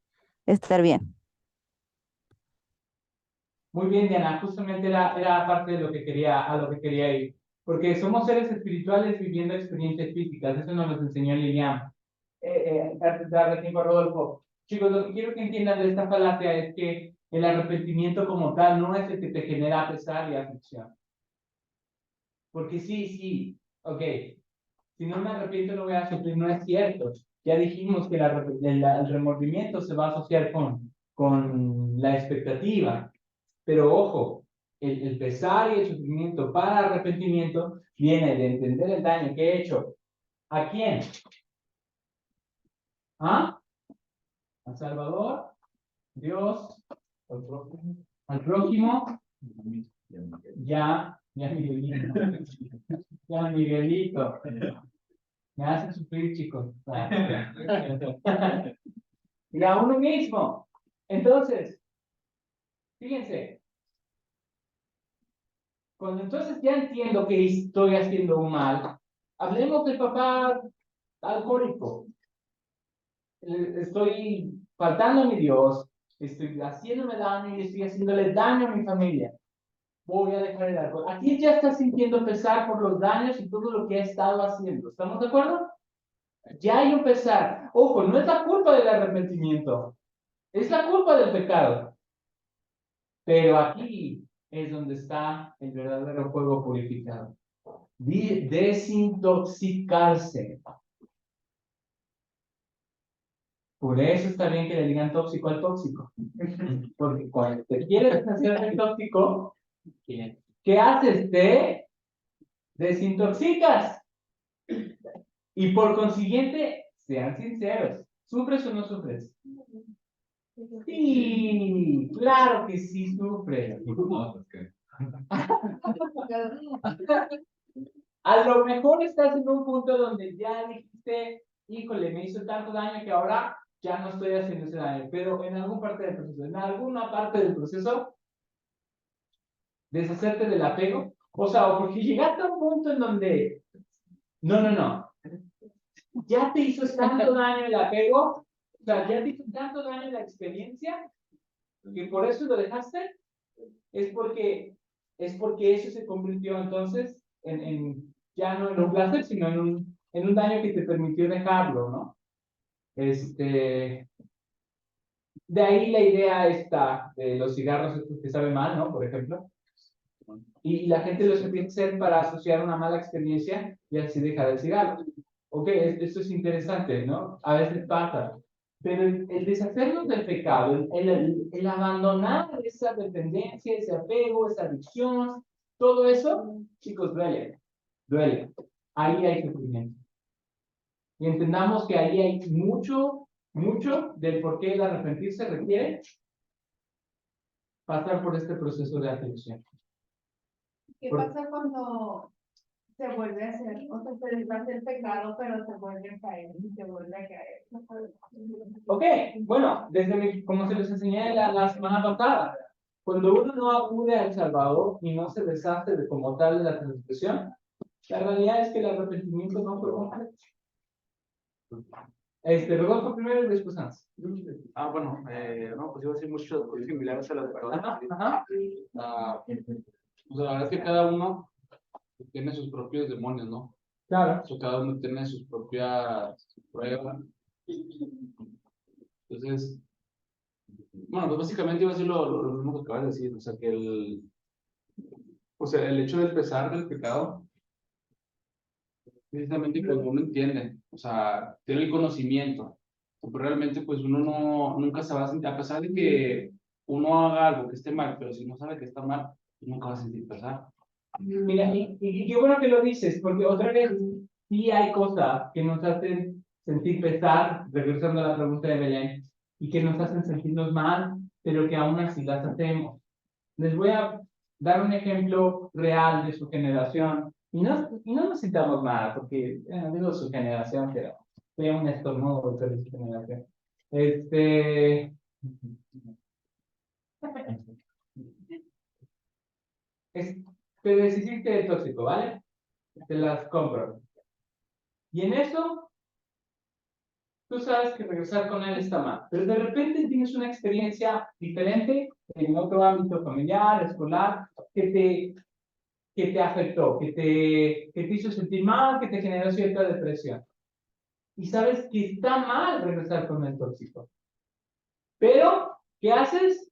estar bien. Muy bien, Diana, justamente era parte de lo que quería, a lo que quería ir. Porque somos seres espirituales viviendo experiencias físicas, eso nos lo enseñó Lilian. Antes de darle tiempo a Rodolfo. Chicos, lo que quiero que entiendan de esta falacia es que el arrepentimiento como tal no es el que te genera pesar y aflicción. Porque sí, ok, si no me arrepiento no voy a sufrir, no es cierto. Ya dijimos que el remordimiento se va a asociar con la expectativa. Pero ojo, el pesar y el sufrimiento para arrepentimiento viene de entender el daño que he hecho. ¿A quién? ¿Ah? ¿Al Salvador? ¿Dios? ¿Al prójimo? Ya Miguelito. Ya Miguelito. Me hacen sufrir, chicos. Y a uno mismo. Entonces, fíjense, cuando entonces ya entiendo que estoy haciendo un mal, hablemos del papá alcohólico. Estoy faltando a mi Dios, estoy haciéndome daño y estoy haciéndole daño a mi familia. Voy a dejar el alcohol. Aquí ya está sintiendo pesar por los daños y todo lo que ha estado haciendo. ¿Estamos de acuerdo? Ya hay un pesar. Ojo, no es la culpa del arrepentimiento, es la culpa del pecado. Pero aquí es donde está el verdadero fuego purificado. Desintoxicarse. Por eso está bien que le digan tóxico al tóxico. Porque cuando te quieres deshacer del tóxico, ¿qué haces? Te desintoxicas. Y por consiguiente, sean sinceros. ¿Sufres o no sufres? Sí, claro que sí sufres. A lo mejor estás en un punto donde ya dijiste, híjole, me hizo tanto daño que ahora ya no estoy haciendo ese daño, pero en alguna parte del proceso, deshacerte del apego, o sea, o porque llegaste a un punto en donde, no, ya te hizo tanto daño el apego, o sea, ya te hizo tanto daño la experiencia, que por eso lo dejaste, es porque, eso se convirtió entonces ya no en un placer, sino en un daño que te permitió dejarlo, ¿no? De ahí la idea esta de los cigarros estos que saben mal, ¿no? Por ejemplo. Y la gente los empieza a hacer para asociar una mala experiencia y así dejar el cigarro. Ok, esto es interesante, ¿no? A veces pasa. Pero el deshacernos del pecado, el abandonar esa dependencia, ese apego, esa adicción, todo eso, chicos, duele. Duele. Ahí hay sufrimiento. Y entendamos que ahí hay mucho del por qué el arrepentirse requiere pasar por este proceso de aflicción. ¿Qué pasa cuando se vuelve a hacer, o sea, se deshace el pecado, pero se vuelve a caer, y se vuelve a caer. Ok, bueno, como se les enseñé la semana pasada, cuando uno no acude al Salvador y no se deshace de como tal de la transgresión, la realidad es que el arrepentimiento no fue completo. Rodolfo primero y después Hans. Bueno, no, pues iba a decir muchas cosas similares a las de todas. Ajá. Pues la verdad es que cada uno tiene sus propios demonios, ¿no? Claro. O sea, cada uno tiene sus propias pruebas. Entonces, bueno, pues básicamente iba a decir lo mismo que acabas de decir, o sea, que el hecho del pesar del pecado, precisamente cuando uno entiende, o sea, tiene el conocimiento, pero realmente pues uno nunca se va a sentir, a pesar de que uno haga algo que esté mal, pero si no sabe que está mal, nunca va a sentir pesar. Mira, y qué bueno que lo dices, porque otra vez sí hay cosas que nos hacen sentir pesar, regresando a la pregunta de Belén, y que nos hacen sentirnos mal, pero que aún así las hacemos. Les voy a dar un ejemplo real de su generación, y no nos sintamos mal, porque digo su generación, pero fue un estornudo de su generación. Te deshiciste del tóxico, ¿vale? Te las compro. Y en eso, tú sabes que regresar con él está mal, pero de repente tienes una experiencia diferente en otro ámbito familiar, escolar, que te afectó, que te hizo sentir mal, que te generó cierta depresión. Y sabes que está mal regresar con el tóxico. Pero, ¿qué haces?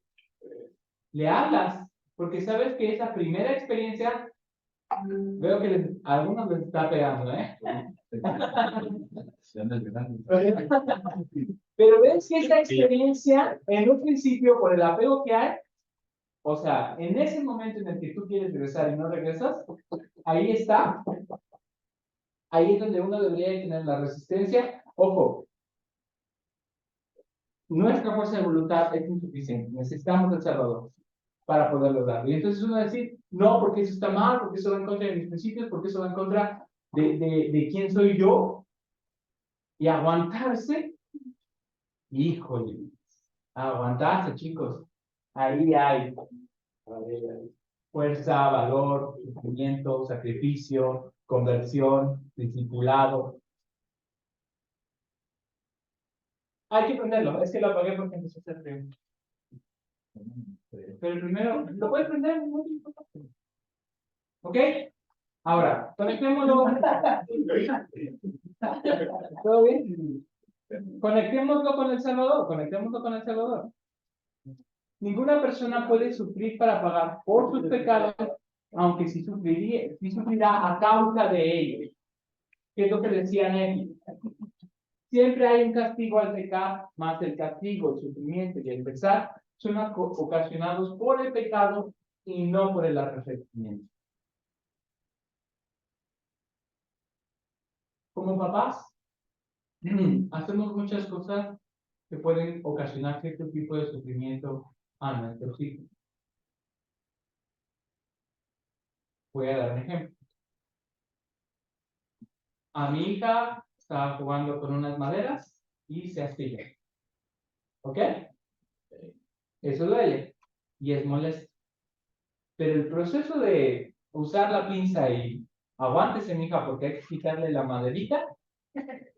Le hablas, porque sabes que esa primera experiencia, veo que a algunos les está pegando, ¿eh? Pero ves que esa experiencia, en un principio, por el apego que hay, o sea, en ese momento en el que tú quieres regresar y no regresas, ahí está. Ahí es donde uno debería tener la resistencia. Ojo, nuestra fuerza de voluntad es insuficiente. Necesitamos el Salvador para poderlo dar. Y entonces uno decir, no, porque eso está mal, porque eso va en contra de mis principios, porque eso va en contra de quién soy yo. Y aguantarse. Híjole, aguantarse, chicos. Ahí hay fuerza, valor, sufrimiento, sacrificio, conversión, discipulado. Hay que prenderlo. Es que lo apagué porque empezó a hacer frío. Pero primero, ¿lo puedes prender? ¿Ok? Ahora, conectémoslo. ¿Todo bien? Conectémoslo con El Salvador. Conectémoslo con El Salvador. Ninguna persona puede sufrir para pagar por sus pecados, aunque sí sufrirá a causa de ellos. ¿Qué es lo que decía Nefi? Siempre hay un castigo al pecar, más el castigo, el sufrimiento y el pesar son ocasionados por el pecado y no por el arrepentimiento. Como papás, hacemos muchas cosas que pueden ocasionar cierto tipo de sufrimiento a nuestros hijos. Voy a dar un ejemplo. A mi hija estaba jugando con unas maderas y se astilla. ¿Ok? Eso duele y es molesto. Pero el proceso de usar la pinza y aguántese, mija, porque hay que quitarle la maderita,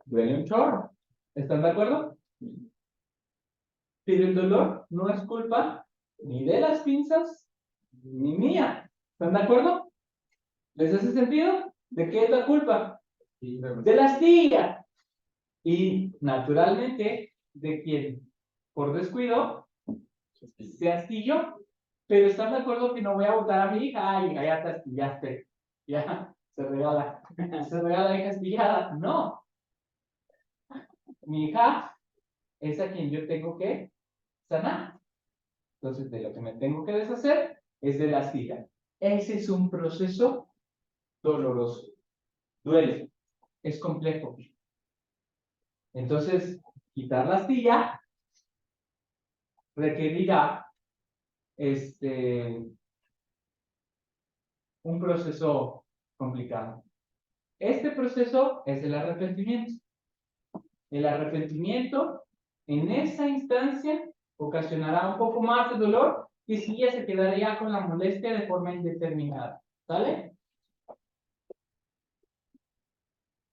duele un chorro. ¿Están de acuerdo? Pero el dolor no es culpa ni de las pinzas ni mía. ¿Están de acuerdo? ¿Les hace sentido? ¿De qué es la culpa? De la astilla. Y naturalmente, de quien por descuido se astilló. Pero ¿están de acuerdo que no voy a botar a mi hija? Ay, hija, ya te astillaste. Ya, se regala. Se regala hija astillada. No. Mi hija es a quien yo tengo que sanar. Entonces, de lo que me tengo que deshacer es de la astilla. Ese es un proceso doloroso. Duele. Es complejo. Entonces, quitar la astilla requerirá un proceso complicado. Este proceso es el arrepentimiento. El arrepentimiento en esa instancia ocasionará un poco más de dolor que si ella se quedaría con la molestia de forma indeterminada. ¿Sale?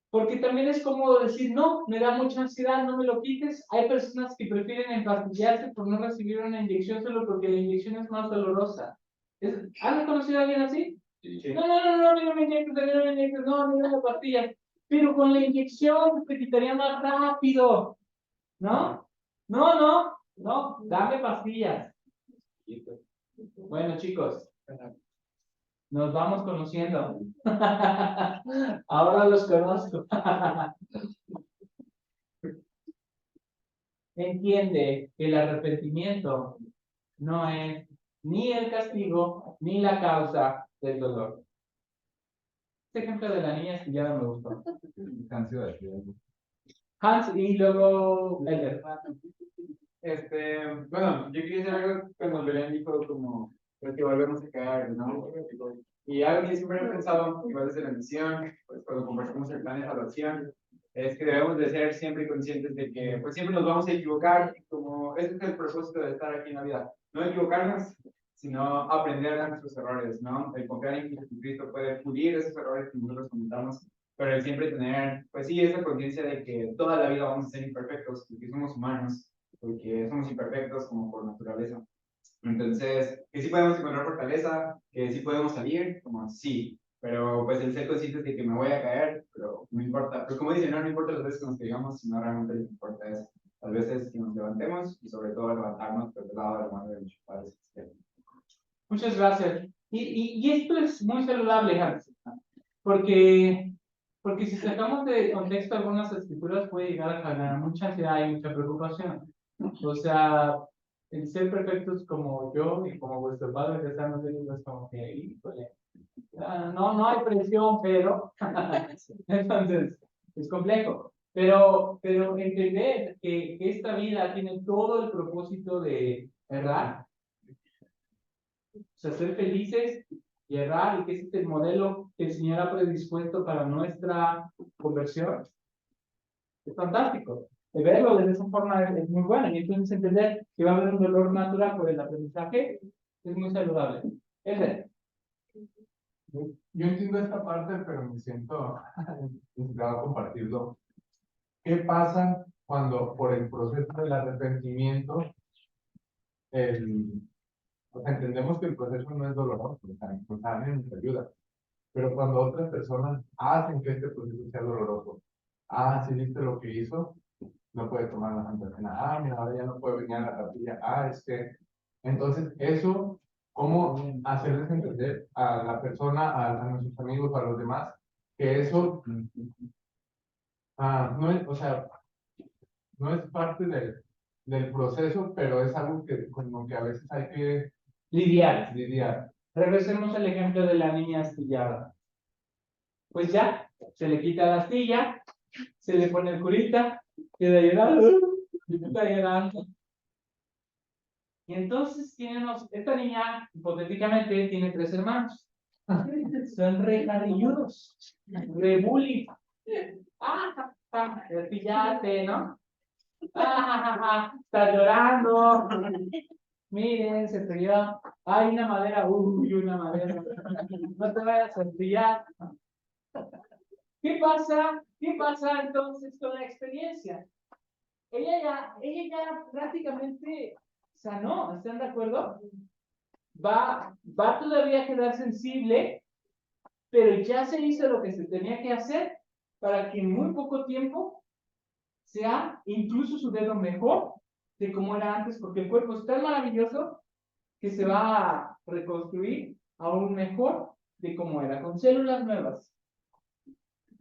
Porque también es cómodo decir, no, me da mucha ansiedad, no me lo quites. Hay personas que prefieren empastillarse por no recibir una inyección solo porque la inyección es más dolorosa. ¿Han conocido a alguien así? Sí. No, no me inyectes, no me inyectes, no la pastilla. Pero con la inyección te quitaría más rápido. ¿No? No, dame pastillas. Bueno, chicos, nos vamos conociendo. Ahora los conozco. Entiende que el arrepentimiento no es ni el castigo ni la causa del dolor. Este ejemplo de la niña astillada me gustó. Hans y luego Elder. Bueno, yo quería decir algo cuando Belén dijo como, pues que volvemos a caer, ¿no? Y algo que siempre he pensado, igual desde la misión, pues cuando conversamos el plan de salvación, es que debemos de ser siempre conscientes de que pues siempre nos vamos a equivocar, como ese es el propósito de estar aquí en la vida, no equivocarnos, sino aprender de nuestros errores, ¿no? El confiar en que Jesucristo puede pulir esos errores que nosotros cometamos, pero el siempre tener, pues sí, esa conciencia de que toda la vida vamos a ser imperfectos, porque somos humanos, porque somos imperfectos como por naturaleza. Entonces, que sí podemos encontrar fortaleza, que sí podemos salir, como sí, pero pues el ser conscientes de que me voy a caer, pero no importa, pues como dicen, no importa las veces que nos caigamos, sino realmente lo que importa es las veces que nos levantemos y sobre todo levantarnos por el lado de la mano de nuestros padres. Muchas gracias. Y esto es muy saludable, Hans, porque si sacamos de contexto algunas escrituras puede llegar a generar mucha ansiedad y mucha preocupación. O sea, el ser perfectos como yo y como vuestro padre que están en Dios es como que, híjole, no hay presión, pero entonces es complejo. Pero entender que esta vida tiene todo el propósito de errar, o sea, ser felices y errar, y que ese es el modelo que el Señor ha predispuesto para nuestra conversión. Es fantástico. De verlo de esa forma es muy bueno. Y entonces entender que va a haber un dolor natural por el aprendizaje es muy saludable. Yo entiendo esta parte, pero me siento inspirado a compartirlo. ¿Qué pasa cuando por el proceso del arrepentimiento, o sea, entendemos que el proceso no es doloroso, o sea, alguien nos ayuda, pero cuando otras personas hacen que este proceso sea doloroso, si viste lo que hizo, no puede tomar la Santa Cena, mira, ahora ya no puede venir a la capilla, entonces eso, ¿cómo hacerles entender a la persona, a nuestros amigos, a los demás, que eso, no es, o sea, no es parte del proceso, pero es algo que como que a veces hay que lidiar. Regresemos al ejemplo de la niña astillada. Pues ya, se le quita la astilla, se le pone el curita, queda llorando, está llorando. Y entonces esta niña, hipotéticamente, tiene 3 hermanos. Son re cariñudos, re bully. Pillate, ¿no? Está llorando. Miren, se frió. Hay una madera, una madera. No te vayas a pillar. ¿Qué pasa entonces con la experiencia? Ella ya prácticamente sanó, ¿están de acuerdo? Va todavía a quedar sensible, pero ya se hizo lo que se tenía que hacer para que en muy poco tiempo sea incluso su dedo mejor de como era antes, porque el cuerpo es tan maravilloso que se va a reconstruir aún mejor de como era, con células nuevas.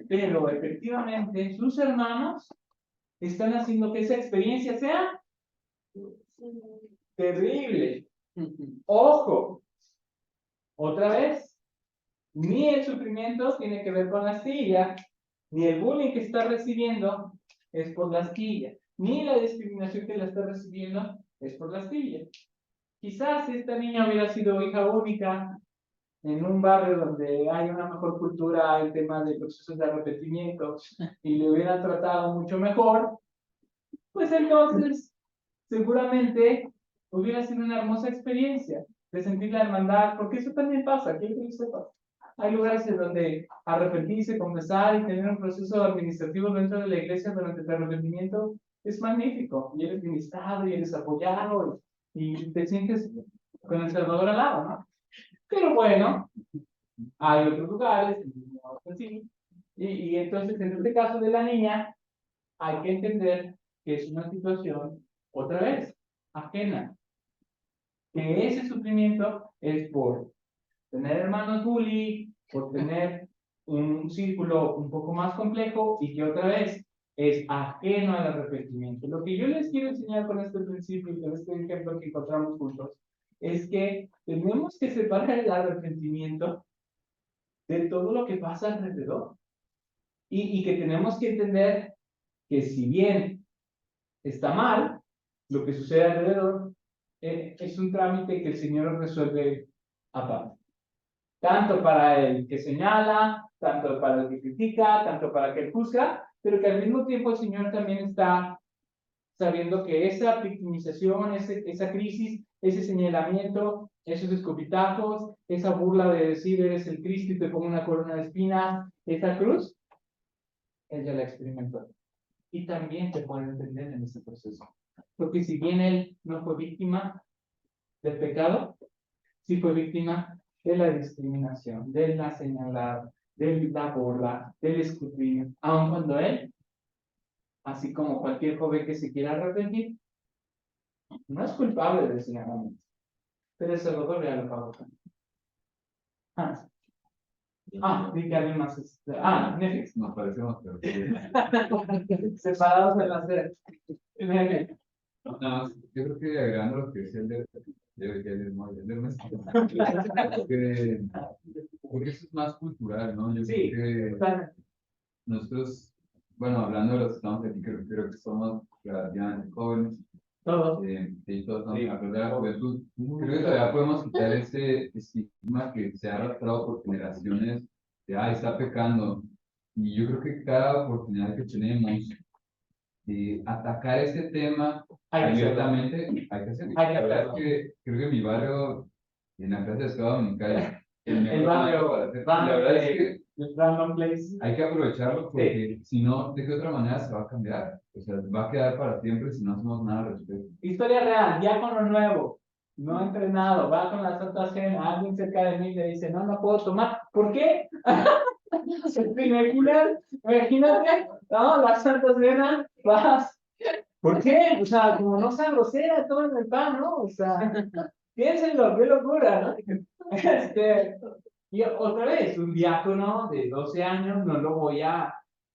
Pero efectivamente sus hermanos están haciendo que esa experiencia sea terrible. Ojo, otra vez, ni el sufrimiento tiene que ver con la astilla, ni el bullying que está recibiendo es por la astilla, ni la discriminación que la está recibiendo es por la astilla. Quizás si esta niña hubiera sido hija única, en un barrio donde hay una mejor cultura en temas de procesos de arrepentimiento y le hubieran tratado mucho mejor, pues entonces seguramente hubiera sido una hermosa experiencia de sentir la hermandad, porque eso también pasa, quiero que lo sepas. Hay lugares en donde arrepentirse, confesar y tener un proceso administrativo dentro de la iglesia durante tu arrepentimiento es magnífico. Y eres ministrado y eres apoyado y te sientes con el Salvador al lado, ¿no? Pero bueno, hay otros lugares, así. Y entonces, en este caso de la niña, hay que entender que es una situación, otra vez, ajena. Que ese sufrimiento es por tener hermanos bully, por tener un círculo un poco más complejo y que otra vez es ajeno al arrepentimiento. Lo que yo les quiero enseñar con este principio y con este ejemplo que encontramos juntos es que tenemos que separar el arrepentimiento de todo lo que pasa alrededor y que tenemos que entender que si bien está mal lo que sucede alrededor, es un trámite que el Señor resuelve aparte. Tanto para el que señala, tanto para el que critica, tanto para el que juzga, pero que al mismo tiempo el Señor también está sabiendo que esa victimización, esa crisis, ese señalamiento, esos escupitazos, esa burla de decir eres el Cristo y te pongo una corona de espinas, esa cruz, Él ya la experimentó. Y también te puede entender en ese proceso. Porque si bien Él no fue víctima del pecado, sí fue víctima de la discriminación, de la señalada, de la burla, del escrutinio, aun cuando Él, así como cualquier joven que se quiera arrepentir, no es culpable del señalamiento, pero el Salvador ya lo pagó. Vi que alguien más. Netflix. Nos parecemos, pero Separados de la sed. no, yo creo que agregando lo que decía el de porque eso es más cultural, ¿no? Yo Sí, creo que nosotros, bueno, hablando de los que estamos aquí, creo que somos relativamente jóvenes. Todos. Sí, todos estamos a de la juventud. Creo que todavía podemos quitar ese estigma que se ha arrastrado por generaciones de, está pecando. Y yo creo que cada oportunidad que tenemos de atacar este tema abiertamente, hay que hacerlo. La verdad es que creo que en mi barrio, en la clase de escuela dominical, el barrio, la verdad es que random place. hay que aprovecharlo porque si no, ¿de qué otra manera se va a cambiar? O sea, va a quedar para siempre si no hacemos nada al respecto. Historia real, diácono nuevo, no entrenado, va con la Santa Cena, alguien cerca de mí le dice, no puedo tomar. ¿Por qué? Imagínate, no, la Santa Cena, vas. ¿Por qué? O sea, como no sea grosera, toman el pan, ¿no? O sea, piénsenlo, qué locura, ¿no? Y otra vez, un diácono de 12 años no lo voy a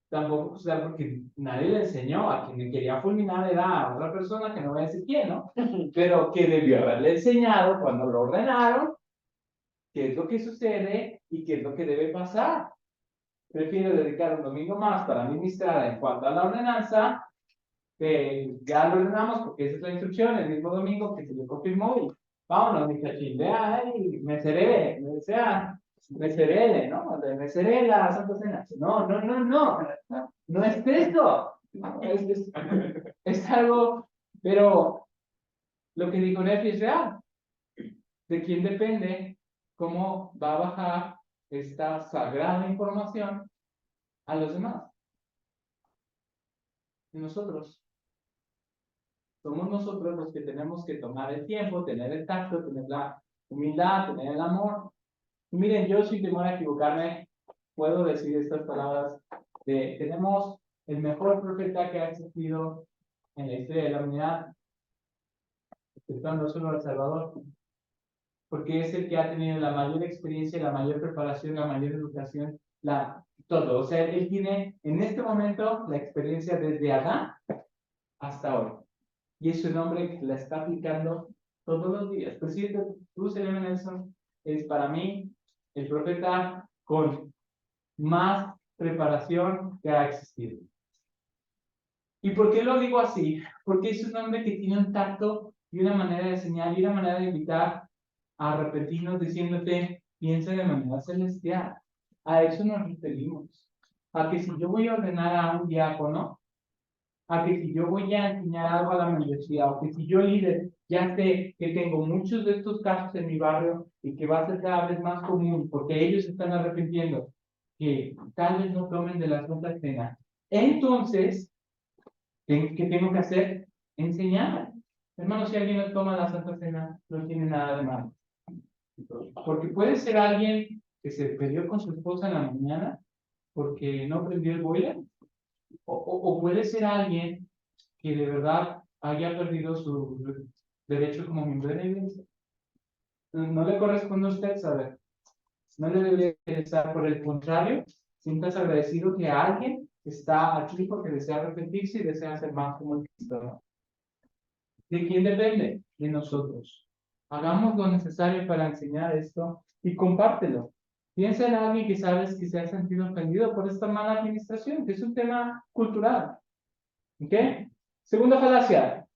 tampoco juzgar porque nadie le enseñó. A quien le quería fulminar era a otra persona que no voy a decir quién, ¿no? Pero que debió haberle enseñado cuando lo ordenaron qué es lo que sucede y qué es lo que debe pasar. Prefiero dedicar un domingo más para ministrar en cuanto a la ordenanza, que ya lo ordenamos porque esa es la instrucción, el mismo domingo que se le confirmó y vámonos, mi cachín, me seré, ¿no? Me seré la Santa Cena. No es eso. Es algo, pero lo que dijo Nefi es real. ¿De quién depende cómo va a bajar esta sagrada información a los demás? Y nosotros. Somos nosotros los que tenemos que tomar el tiempo, tener el tacto, tener la humildad, tener el amor. Y miren, yo sin temor a equivocarme, puedo decir estas palabras tenemos el mejor profeta que ha existido en la historia de la humanidad, exceptuando solo al Salvador, porque es el que ha tenido la mayor experiencia, la mayor preparación, la mayor educación, todo. O sea, él tiene en este momento la experiencia desde Adán hasta hoy. Y es un hombre que la está aplicando todos los días. Por cierto, Bruce L. Nelson es para mí el profeta con más preparación que ha existido. ¿Y por qué lo digo así? Porque es un hombre que tiene un tacto y una manera de enseñar y una manera de invitar a arrepentirnos diciéndote, piense de manera celestial. A eso nos referimos. A que si yo voy a ordenar a un diácono, a que si yo voy a enseñar algo a la universidad, o que si yo líder, ya sé que tengo muchos de estos casos en mi barrio y que va a ser cada vez más común porque ellos se están arrepintiendo, que tal vez no tomen de la Santa Cena. Entonces, ¿qué tengo que hacer? Enseñar. Hermano, si alguien no toma la Santa Cena, no tiene nada de malo. Porque puede ser alguien que se peleó con su esposa en la mañana porque no prendió el boiler, o puede ser alguien que de verdad haya perdido su derecho como miembro de la iglesia. No le corresponde a usted saber. No le debería interesar. Por el contrario, sientas agradecido que alguien está aquí porque desea arrepentirse y desea ser más como el Cristo, ¿no? ¿De quién depende? De nosotros. Hagamos lo necesario para enseñar esto y compártelo. Piensa en alguien que sabes que se ha sentido ofendido por esta mala administración, que es un tema cultural. ¿Ok? Segunda falacia.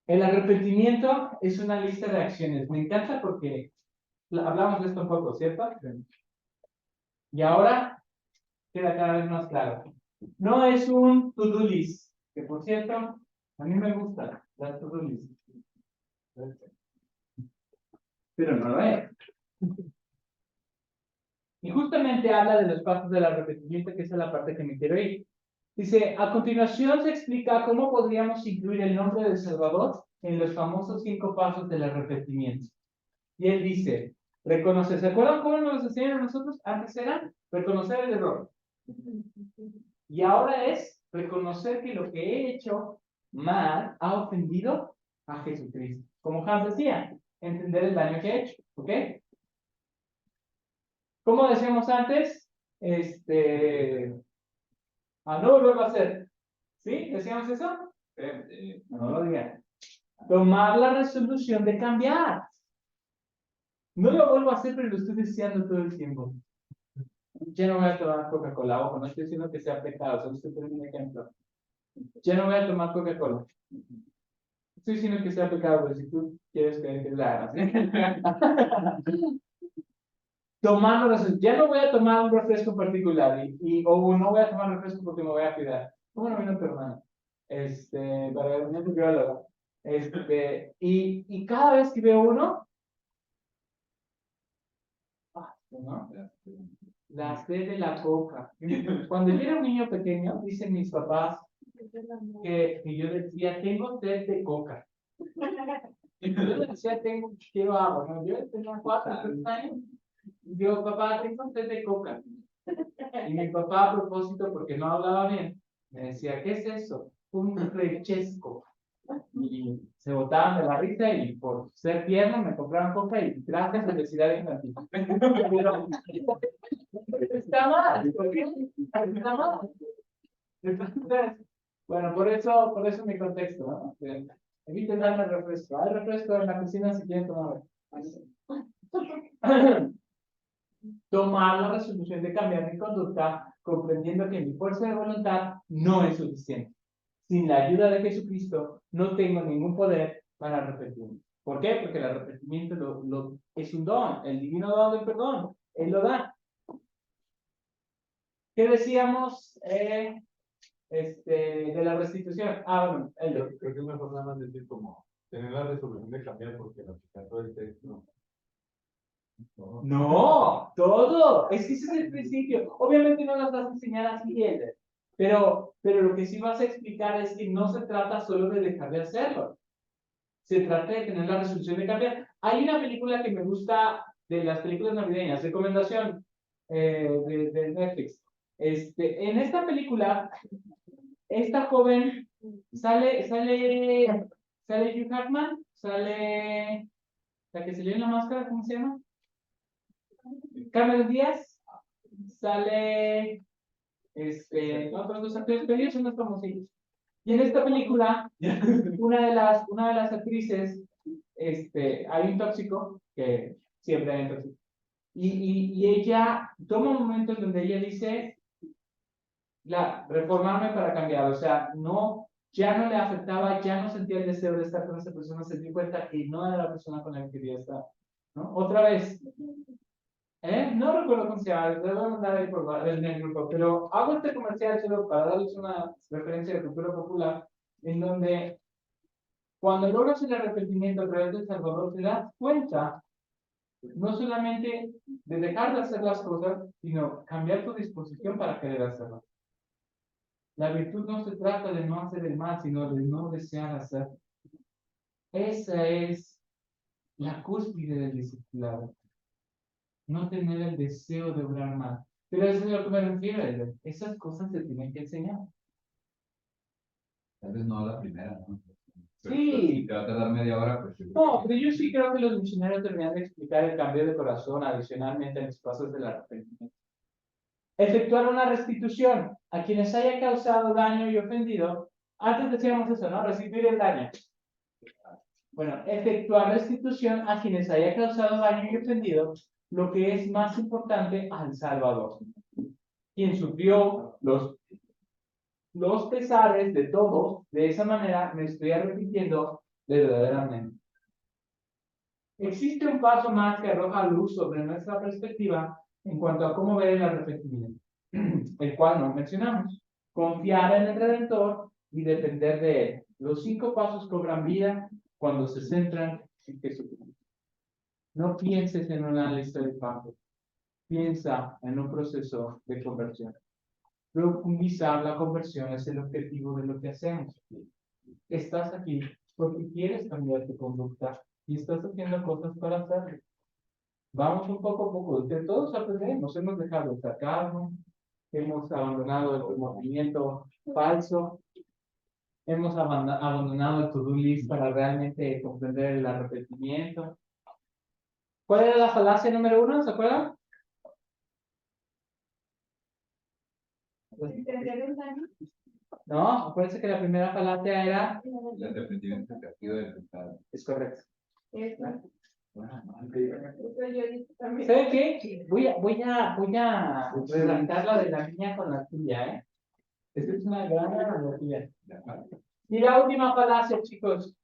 El arrepentimiento es una lista de acciones. Me encanta porque hablamos de esto un poco, ¿cierto? Y ahora queda cada vez más claro. No es un to-do list, que por cierto, a mí me gusta las to-do list. Pero no lo es. Y justamente habla de los pasos del arrepentimiento, que esa es la parte que me quiero ir. Dice, a continuación se explica cómo podríamos incluir el nombre del Salvador en los famosos 5 pasos del arrepentimiento. Y él dice, reconocer. ¿Se acuerdan cómo nos enseñaron a nosotros? Antes era reconocer el error. Y ahora es reconocer que lo que he hecho mal ha ofendido a Jesucristo. Como Hans decía, entender el daño que he hecho. ¿Ok? Como decíamos antes, no volverlo a hacer. ¿Sí? ¿Decíamos eso? No lo digan. Tomar la resolución de cambiar. No lo vuelvo a hacer, pero lo estoy deseando todo el tiempo. Ya no voy a tomar Coca-Cola. Ojo, no estoy diciendo que sea pecado, solo estoy poniendo un ejemplo. Ya no voy a tomar Coca-Cola. Estoy diciendo que sea pecado, pero si tú quieres que la hagas. Tomar la resolución. Ya no voy a tomar un refresco particular o no voy a tomar refresco porque me voy a cuidar. ¿Cómo no vino tu hermano? Para un nutriólogo. Y cada vez que veo uno, ¿no? La sed de la coca. Cuando yo era un niño pequeño, dicen mis papás que yo decía, tengo sed de coca. Y yo decía, quiero agua. ¿No? Yo tenía 4 o 3 años. Y yo, papá, tengo sed de coca. Y mi papá, a propósito, porque no hablaba bien, me decía, ¿qué es eso? Un refresco. Y se botaban de la risa y por ser tierno me compraron coca y gracias a la obesidad infantil. Pero está mal, ¿por qué? Está mal. Entonces, bueno, por eso mi contexto, ¿no? Eviten darme refresco. Hay refresco en la cocina si quieren tomar. Tomar la resolución de cambiar mi conducta, comprendiendo que mi fuerza de voluntad no es suficiente. Sin la ayuda de Jesucristo, no tengo ningún poder para arrepentirme. ¿Por qué? Porque el arrepentimiento es un don, el divino don del perdón. Él lo da. ¿Qué decíamos de la restitución? Bueno, creo que es mejor nada más decir como tener la resolución de cambiar porque no aplicar todo el texto. No, todo. Es que ese es el principio. Obviamente no las vas a enseñar así, Eder. Pero lo que sí vas a explicar es que no se trata solo de dejar de hacerlo. Se trata de tener la resolución de cambiar. Hay una película que me gusta de las películas navideñas, recomendación de Netflix. En esta película, esta joven sale Hugh Jackman, sale la que se le en la máscara, ¿cómo se llama? Cameron Díaz, sale otros 2 actores, pero ellos son los famosillos. Y en esta película, una de las actrices, hay un tóxico, que siempre hay un tóxico, y ella toma momentos donde ella dice, reformarme para cambiar, o sea, ya no le afectaba, ya no sentía el deseo de estar con esa persona, se dio cuenta que no era la persona con la que quería estar. ¿no? Otra vez, no recuerdo cómo se llama, les voy a mandar ahí en el grupo, pero hago este comercial solo para darles una referencia de cultura popular, en donde cuando logras el arrepentimiento a través del Salvador, te das cuenta no solamente de dejar de hacer las cosas, sino cambiar tu disposición para querer hacerlas. La virtud no se trata de no hacer el mal, sino de no desear hacerlo. Esa es la cúspide del discipulado. No tener el deseo de obrar mal. Pero eso es a lo que me refiero, Edgar. Esas cosas se tienen que enseñar. Tal vez no a la primera, ¿no? Pero Sí. si te va a tardar media hora, pues... No, pero yo sí creo que los misioneros deberían de explicar el cambio de corazón adicionalmente en los pasos del arrepentimiento. Efectuar una restitución a quienes haya causado daño y ofendido. Antes decíamos eso, ¿no? Restituir el daño. Bueno, efectuar restitución a quienes haya causado daño y ofendido, lo que es más importante, al Salvador, quien sufrió los pesares de todos. De esa manera me estoy arrepintiendo verdaderamente. Existe un paso más que arroja luz sobre nuestra perspectiva en cuanto a cómo ver el arrepentimiento, el cual no mencionamos. Confiar en el Redentor y depender de él. Los 5 pasos cobran vida cuando se centran en Jesucristo. No pienses en una lista de pasos. Piensa en un proceso de conversión. Profundizar la conversión es el objetivo de lo que hacemos. Estás aquí porque quieres cambiar tu conducta y estás haciendo cosas para hacerlo. Vamos un poco a poco. De todos aprendemos. Hemos dejado el sarcasmo, hemos abandonado el movimiento falso, hemos abandonado el to-do list para realmente comprender el arrepentimiento. ¿Cuál era la falacia número 1? ¿Se acuerdan? ¿Entender el daño? No, acuérdense que la primera falacia era... El arrepentimiento creativo del pecado. Es correcto. Eso. Eso yo dije también. ¿Saben qué? Voy a redactar la de la niña con la tuya, ¿eh? Esta es una gran analogía. Y la última falacia, chicos.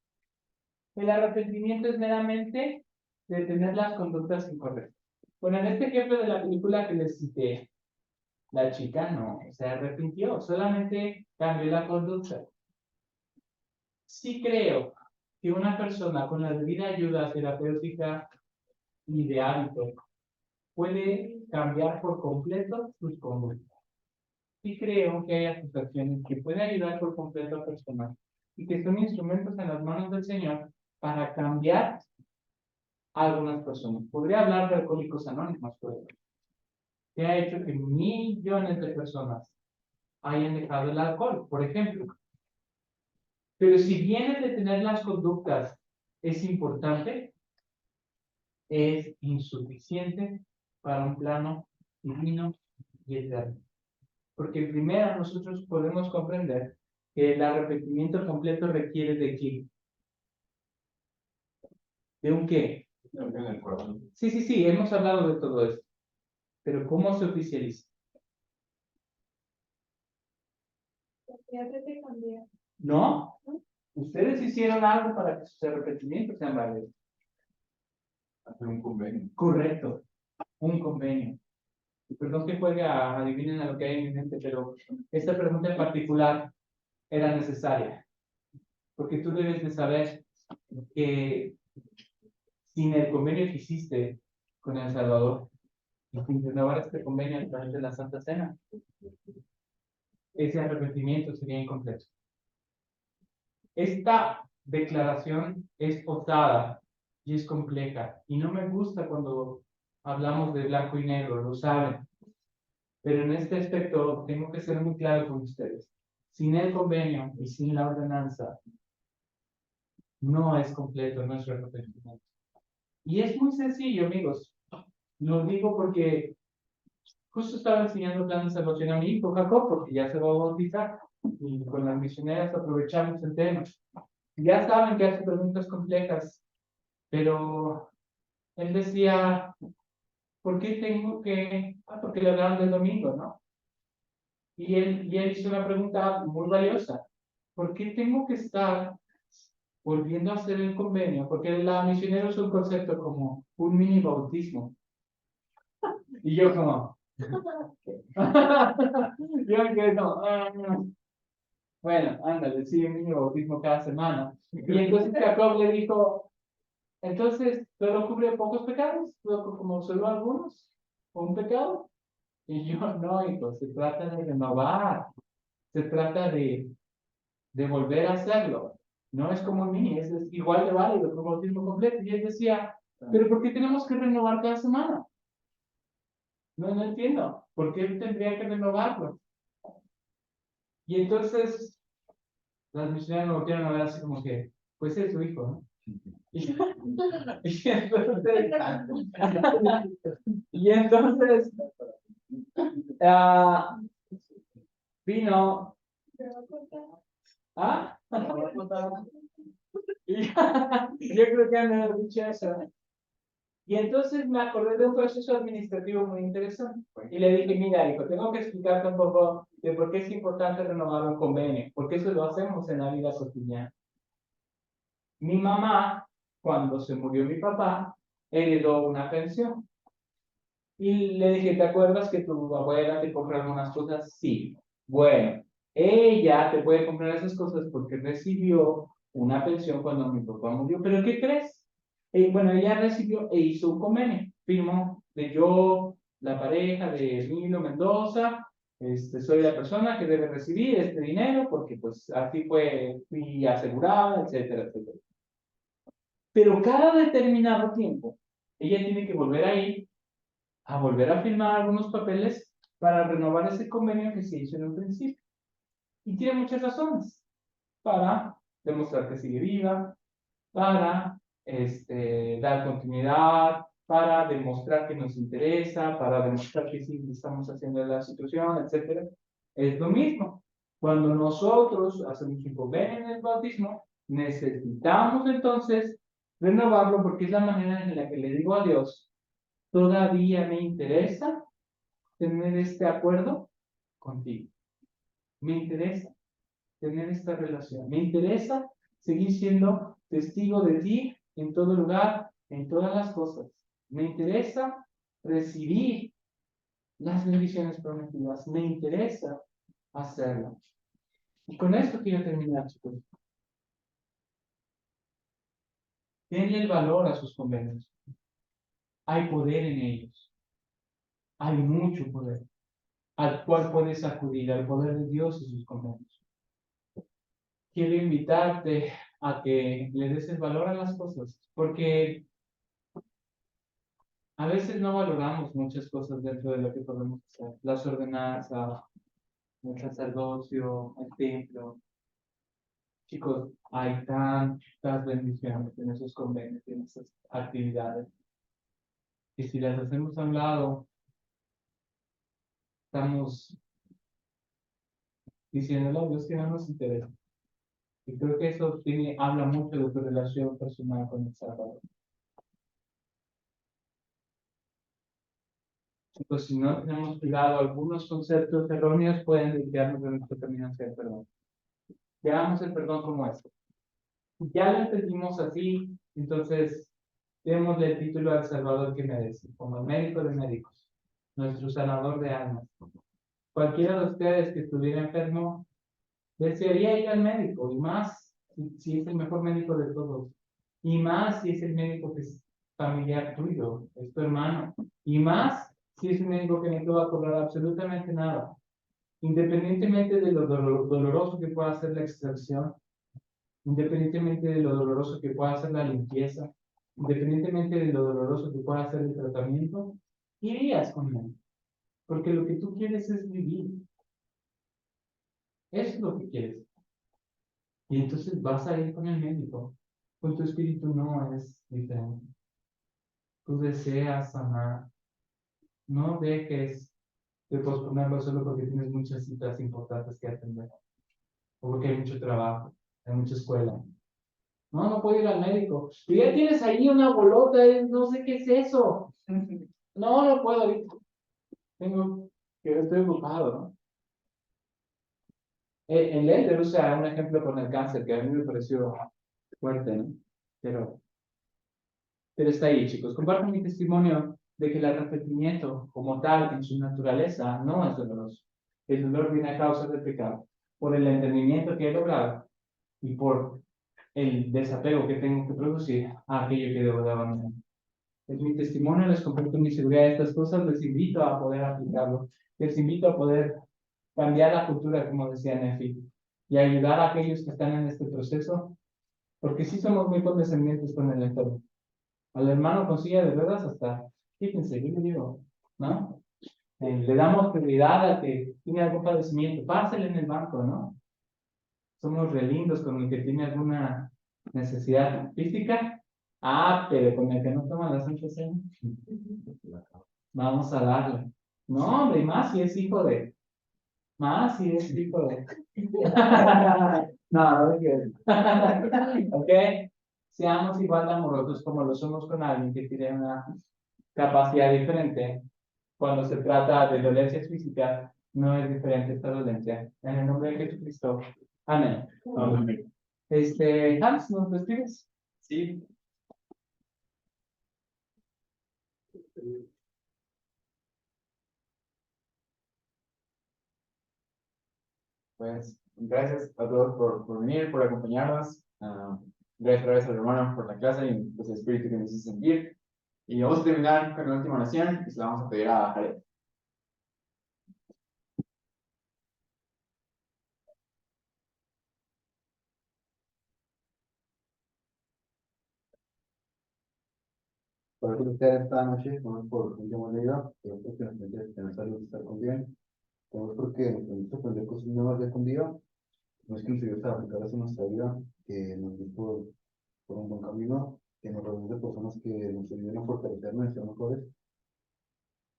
El arrepentimiento es meramente detener las conductas incorrectas. Bueno, en este ejemplo de la película que les cité, la chica no se arrepintió, solamente cambió la conducta. Sí creo que una persona con la debida ayuda terapéutica y de hábito puede cambiar por completo sus conductas. Sí creo que hay asociaciones que pueden ayudar por completo a personas y que son instrumentos en las manos del Señor para cambiar a algunas personas. Podría hablar de Alcohólicos Anónimos, por ejemplo, que ha hecho que millones de personas hayan dejado el alcohol, por ejemplo. Pero si bien el detener las conductas es importante, es insuficiente para un plano divino y eterno. Porque primero nosotros podemos comprender que el arrepentimiento completo requiere de qué. ¿De un qué? Sí, hemos hablado de todo esto. Pero ¿cómo se oficializa? No, ustedes hicieron algo para que sus arrepentimientos sean válidos. Hacer un convenio. Correcto, un convenio. Y perdón que juegue a adivinen a lo que hay en mi mente, pero esta pregunta en particular era necesaria. Porque tú debes de saber que sin el convenio que hiciste con El Salvador, y sin renovar este convenio a través de la Santa Cena, ese arrepentimiento sería incompleto. Esta declaración es osada y es compleja, y no me gusta cuando hablamos de blanco y negro, lo saben. Pero en este aspecto tengo que ser muy claro con ustedes. Sin el convenio y sin la ordenanza, no es completo nuestro arrepentimiento. Y es muy sencillo, amigos. Lo digo porque justo estaba enseñando plan de salvación a mi hijo Jacob, porque ya se va a bautizar. Y con las misioneras aprovechamos el tema. Ya saben que hace preguntas complejas, pero él decía, ¿por qué tengo que...? Porque le hablaron del domingo, ¿no? Y él hizo una pregunta muy valiosa. ¿Por qué tengo que estar volviendo a hacer el convenio, porque la misionero es un concepto como un mini bautismo. Y yo como, yo me quedé como, bueno, ándale, sí, un mini bautismo cada semana. Y entonces Jacob le dijo, entonces, ¿solo cubre pocos pecados? ¿Como solo algunos? ¿O un pecado? Y yo, no, hijo, se trata de renovar, se trata de volver a hacerlo. No es como en mí, es igual de válido que un bautismo completo. Y él decía, ¿pero por qué tenemos que renovar cada semana? No entiendo. ¿Por qué él tendría que renovarlo? Y entonces, las misioneras me voltearon a ver así como que, pues es su hijo, ¿no? Y, y entonces, y entonces vino, ¿ah? Y yo creo que han de haber dicho eso. Y entonces me acordé de un proceso administrativo muy interesante. Y le dije, mira, hijo, tengo que explicarte un poco de por qué es importante renovar un convenio, porque eso lo hacemos en la vida cotidiana. Mi mamá, cuando se murió mi papá, heredó una pensión. Y le dije, ¿te acuerdas que tu abuela te compró algunas cosas? Sí. Bueno, ella te puede comprar esas cosas porque recibió una pensión cuando mi papá murió. ¿Pero qué crees? Bueno, ella recibió e hizo un convenio. Firmó de yo, la pareja de Emilio Mendoza, soy la persona que debe recibir este dinero porque pues así fui asegurada, etcétera, etcétera. Pero cada determinado tiempo, ella tiene que volver a ir a volver a firmar algunos papeles para renovar ese convenio que se hizo en un principio. Y tiene muchas razones. Para demostrar que sigue viva, para dar continuidad, para demostrar que nos interesa, para demostrar que sí estamos haciendo la situación, etc. Es lo mismo. Cuando nosotros hacemos un convenio en el bautismo, necesitamos entonces renovarlo porque es la manera en la que le digo a Dios, todavía me interesa tener este acuerdo contigo. Me interesa tener esta relación. Me interesa seguir siendo testigo de ti en todo lugar, en todas las cosas. Me interesa recibir las bendiciones prometidas. Me interesa hacerlo. Y con esto quiero terminar, chicos. Denle el valor a sus convenios. Hay poder en ellos. Hay mucho poder al cual puedes acudir, al poder de Dios y sus convenios. Quiero invitarte a que le des el valor a las cosas, porque a veces no valoramos muchas cosas dentro de lo que podemos hacer. Las ordenanzas, el sacerdocio, el templo. Chicos, hay tantas bendiciones en esos convenios, en esas actividades. Y si las hacemos a un lado, estamos diciéndole a Dios que no nos interesa. Y creo que eso habla mucho de tu relación personal con el Salvador. Pues si no tenemos cuidado, algunos conceptos erróneos pueden desviarnos de nuestro camino hacia el perdón. Veamos el perdón como esto. Ya lo entendimos así, entonces démosle el título al Salvador que merece, como el médico de médicos, nuestro sanador de almas. Cualquiera de ustedes que estuviera enfermo, desearía ir al médico, y más si es el mejor médico de todos, y más si es el médico que es familiar tuyo, es tu hermano, y más si es un médico que no te va a cobrar absolutamente nada, independientemente de lo doloroso que pueda ser la extracción, independientemente de lo doloroso que pueda ser la limpieza, independientemente de lo doloroso que pueda ser el tratamiento, irías con él, porque lo que tú quieres es vivir, eso es lo que quieres. Y entonces vas a ir con el médico. Con tu espíritu no es diferente. Tú deseas sanar. No dejes de posponerlo solo porque tienes muchas citas importantes que atender. O porque hay mucho trabajo, hay mucha escuela. No, no puedo ir al médico. Tú ya tienes ahí una bolota, no sé qué es eso. No, no puedo ahorita. Estoy ocupado, ¿no? El Elder usa un ejemplo con el cáncer que a mí me pareció Fuerte, ¿no? Pero está ahí, chicos. Comparto mi testimonio de que el arrepentimiento como tal en su naturaleza no es doloroso. El dolor viene a causa del pecado, por el entendimiento que he logrado y por el desapego que tengo que producir a aquello que debo de abandonar. Es mi testimonio, les comparto mi seguridad de estas cosas, les invito a poder aplicarlo, les invito a poder cambiar la cultura, como decía Nefi, y ayudar a aquellos que están en este proceso, porque sí somos muy condescendientes con el entorno. Al hermano con silla de ruedas hasta, fíjense, yo le digo, ¿no? Le damos prioridad a que tiene algún padecimiento, pásale en el banco, ¿no? Somos re lindos con el que tiene alguna necesidad física. Pero con el que no toma la Santa Cena, vamos a darle. No, hombre, y más si es hijo de. Más si es hijo de. No, no quiero. Ok, seamos igual de amorosos como lo somos con alguien que tiene una capacidad diferente. Cuando se trata de dolencias físicas, no es diferente esta dolencia. En el nombre de Jesucristo. Amén. Amén. Hans, ¿nos despides? Sí. Pues gracias a todos por venir, por acompañarnos. Gracias otra vez al hermano por la clase y pues, el espíritu que nos hizo sentir. Y vamos a terminar con la última oración y se la vamos a pedir a Jared. Por eso ustedes esta noche, por el que hemos leído, pero porque nos permite tener salud y estar con bien. Tenemos porque nos permite aprender cosas nuevas día con día. No es que nos ayude a aplicar eso en nuestra vida, que nos guíe por un buen camino, que nos rodeen de personas que nos ayuden a fortalecernos y ser mejores.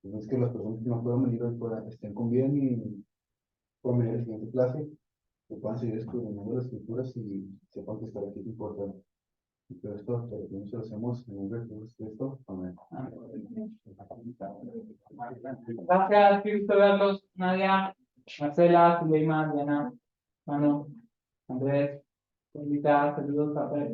No es que las personas que no puedan venir hoy estén con bien y puedan venir a la siguiente clase, que puedan seguir escudriñando las escrituras y sepan que estar aquí es importante. Y todo esto, lo hacemos en nombre de Jesucristo. Amén. Gracias, qué gusto verlos. Nadia, Marcela, Suleiman, Diana, Manu, Andrés, Lolita, saludos a todos.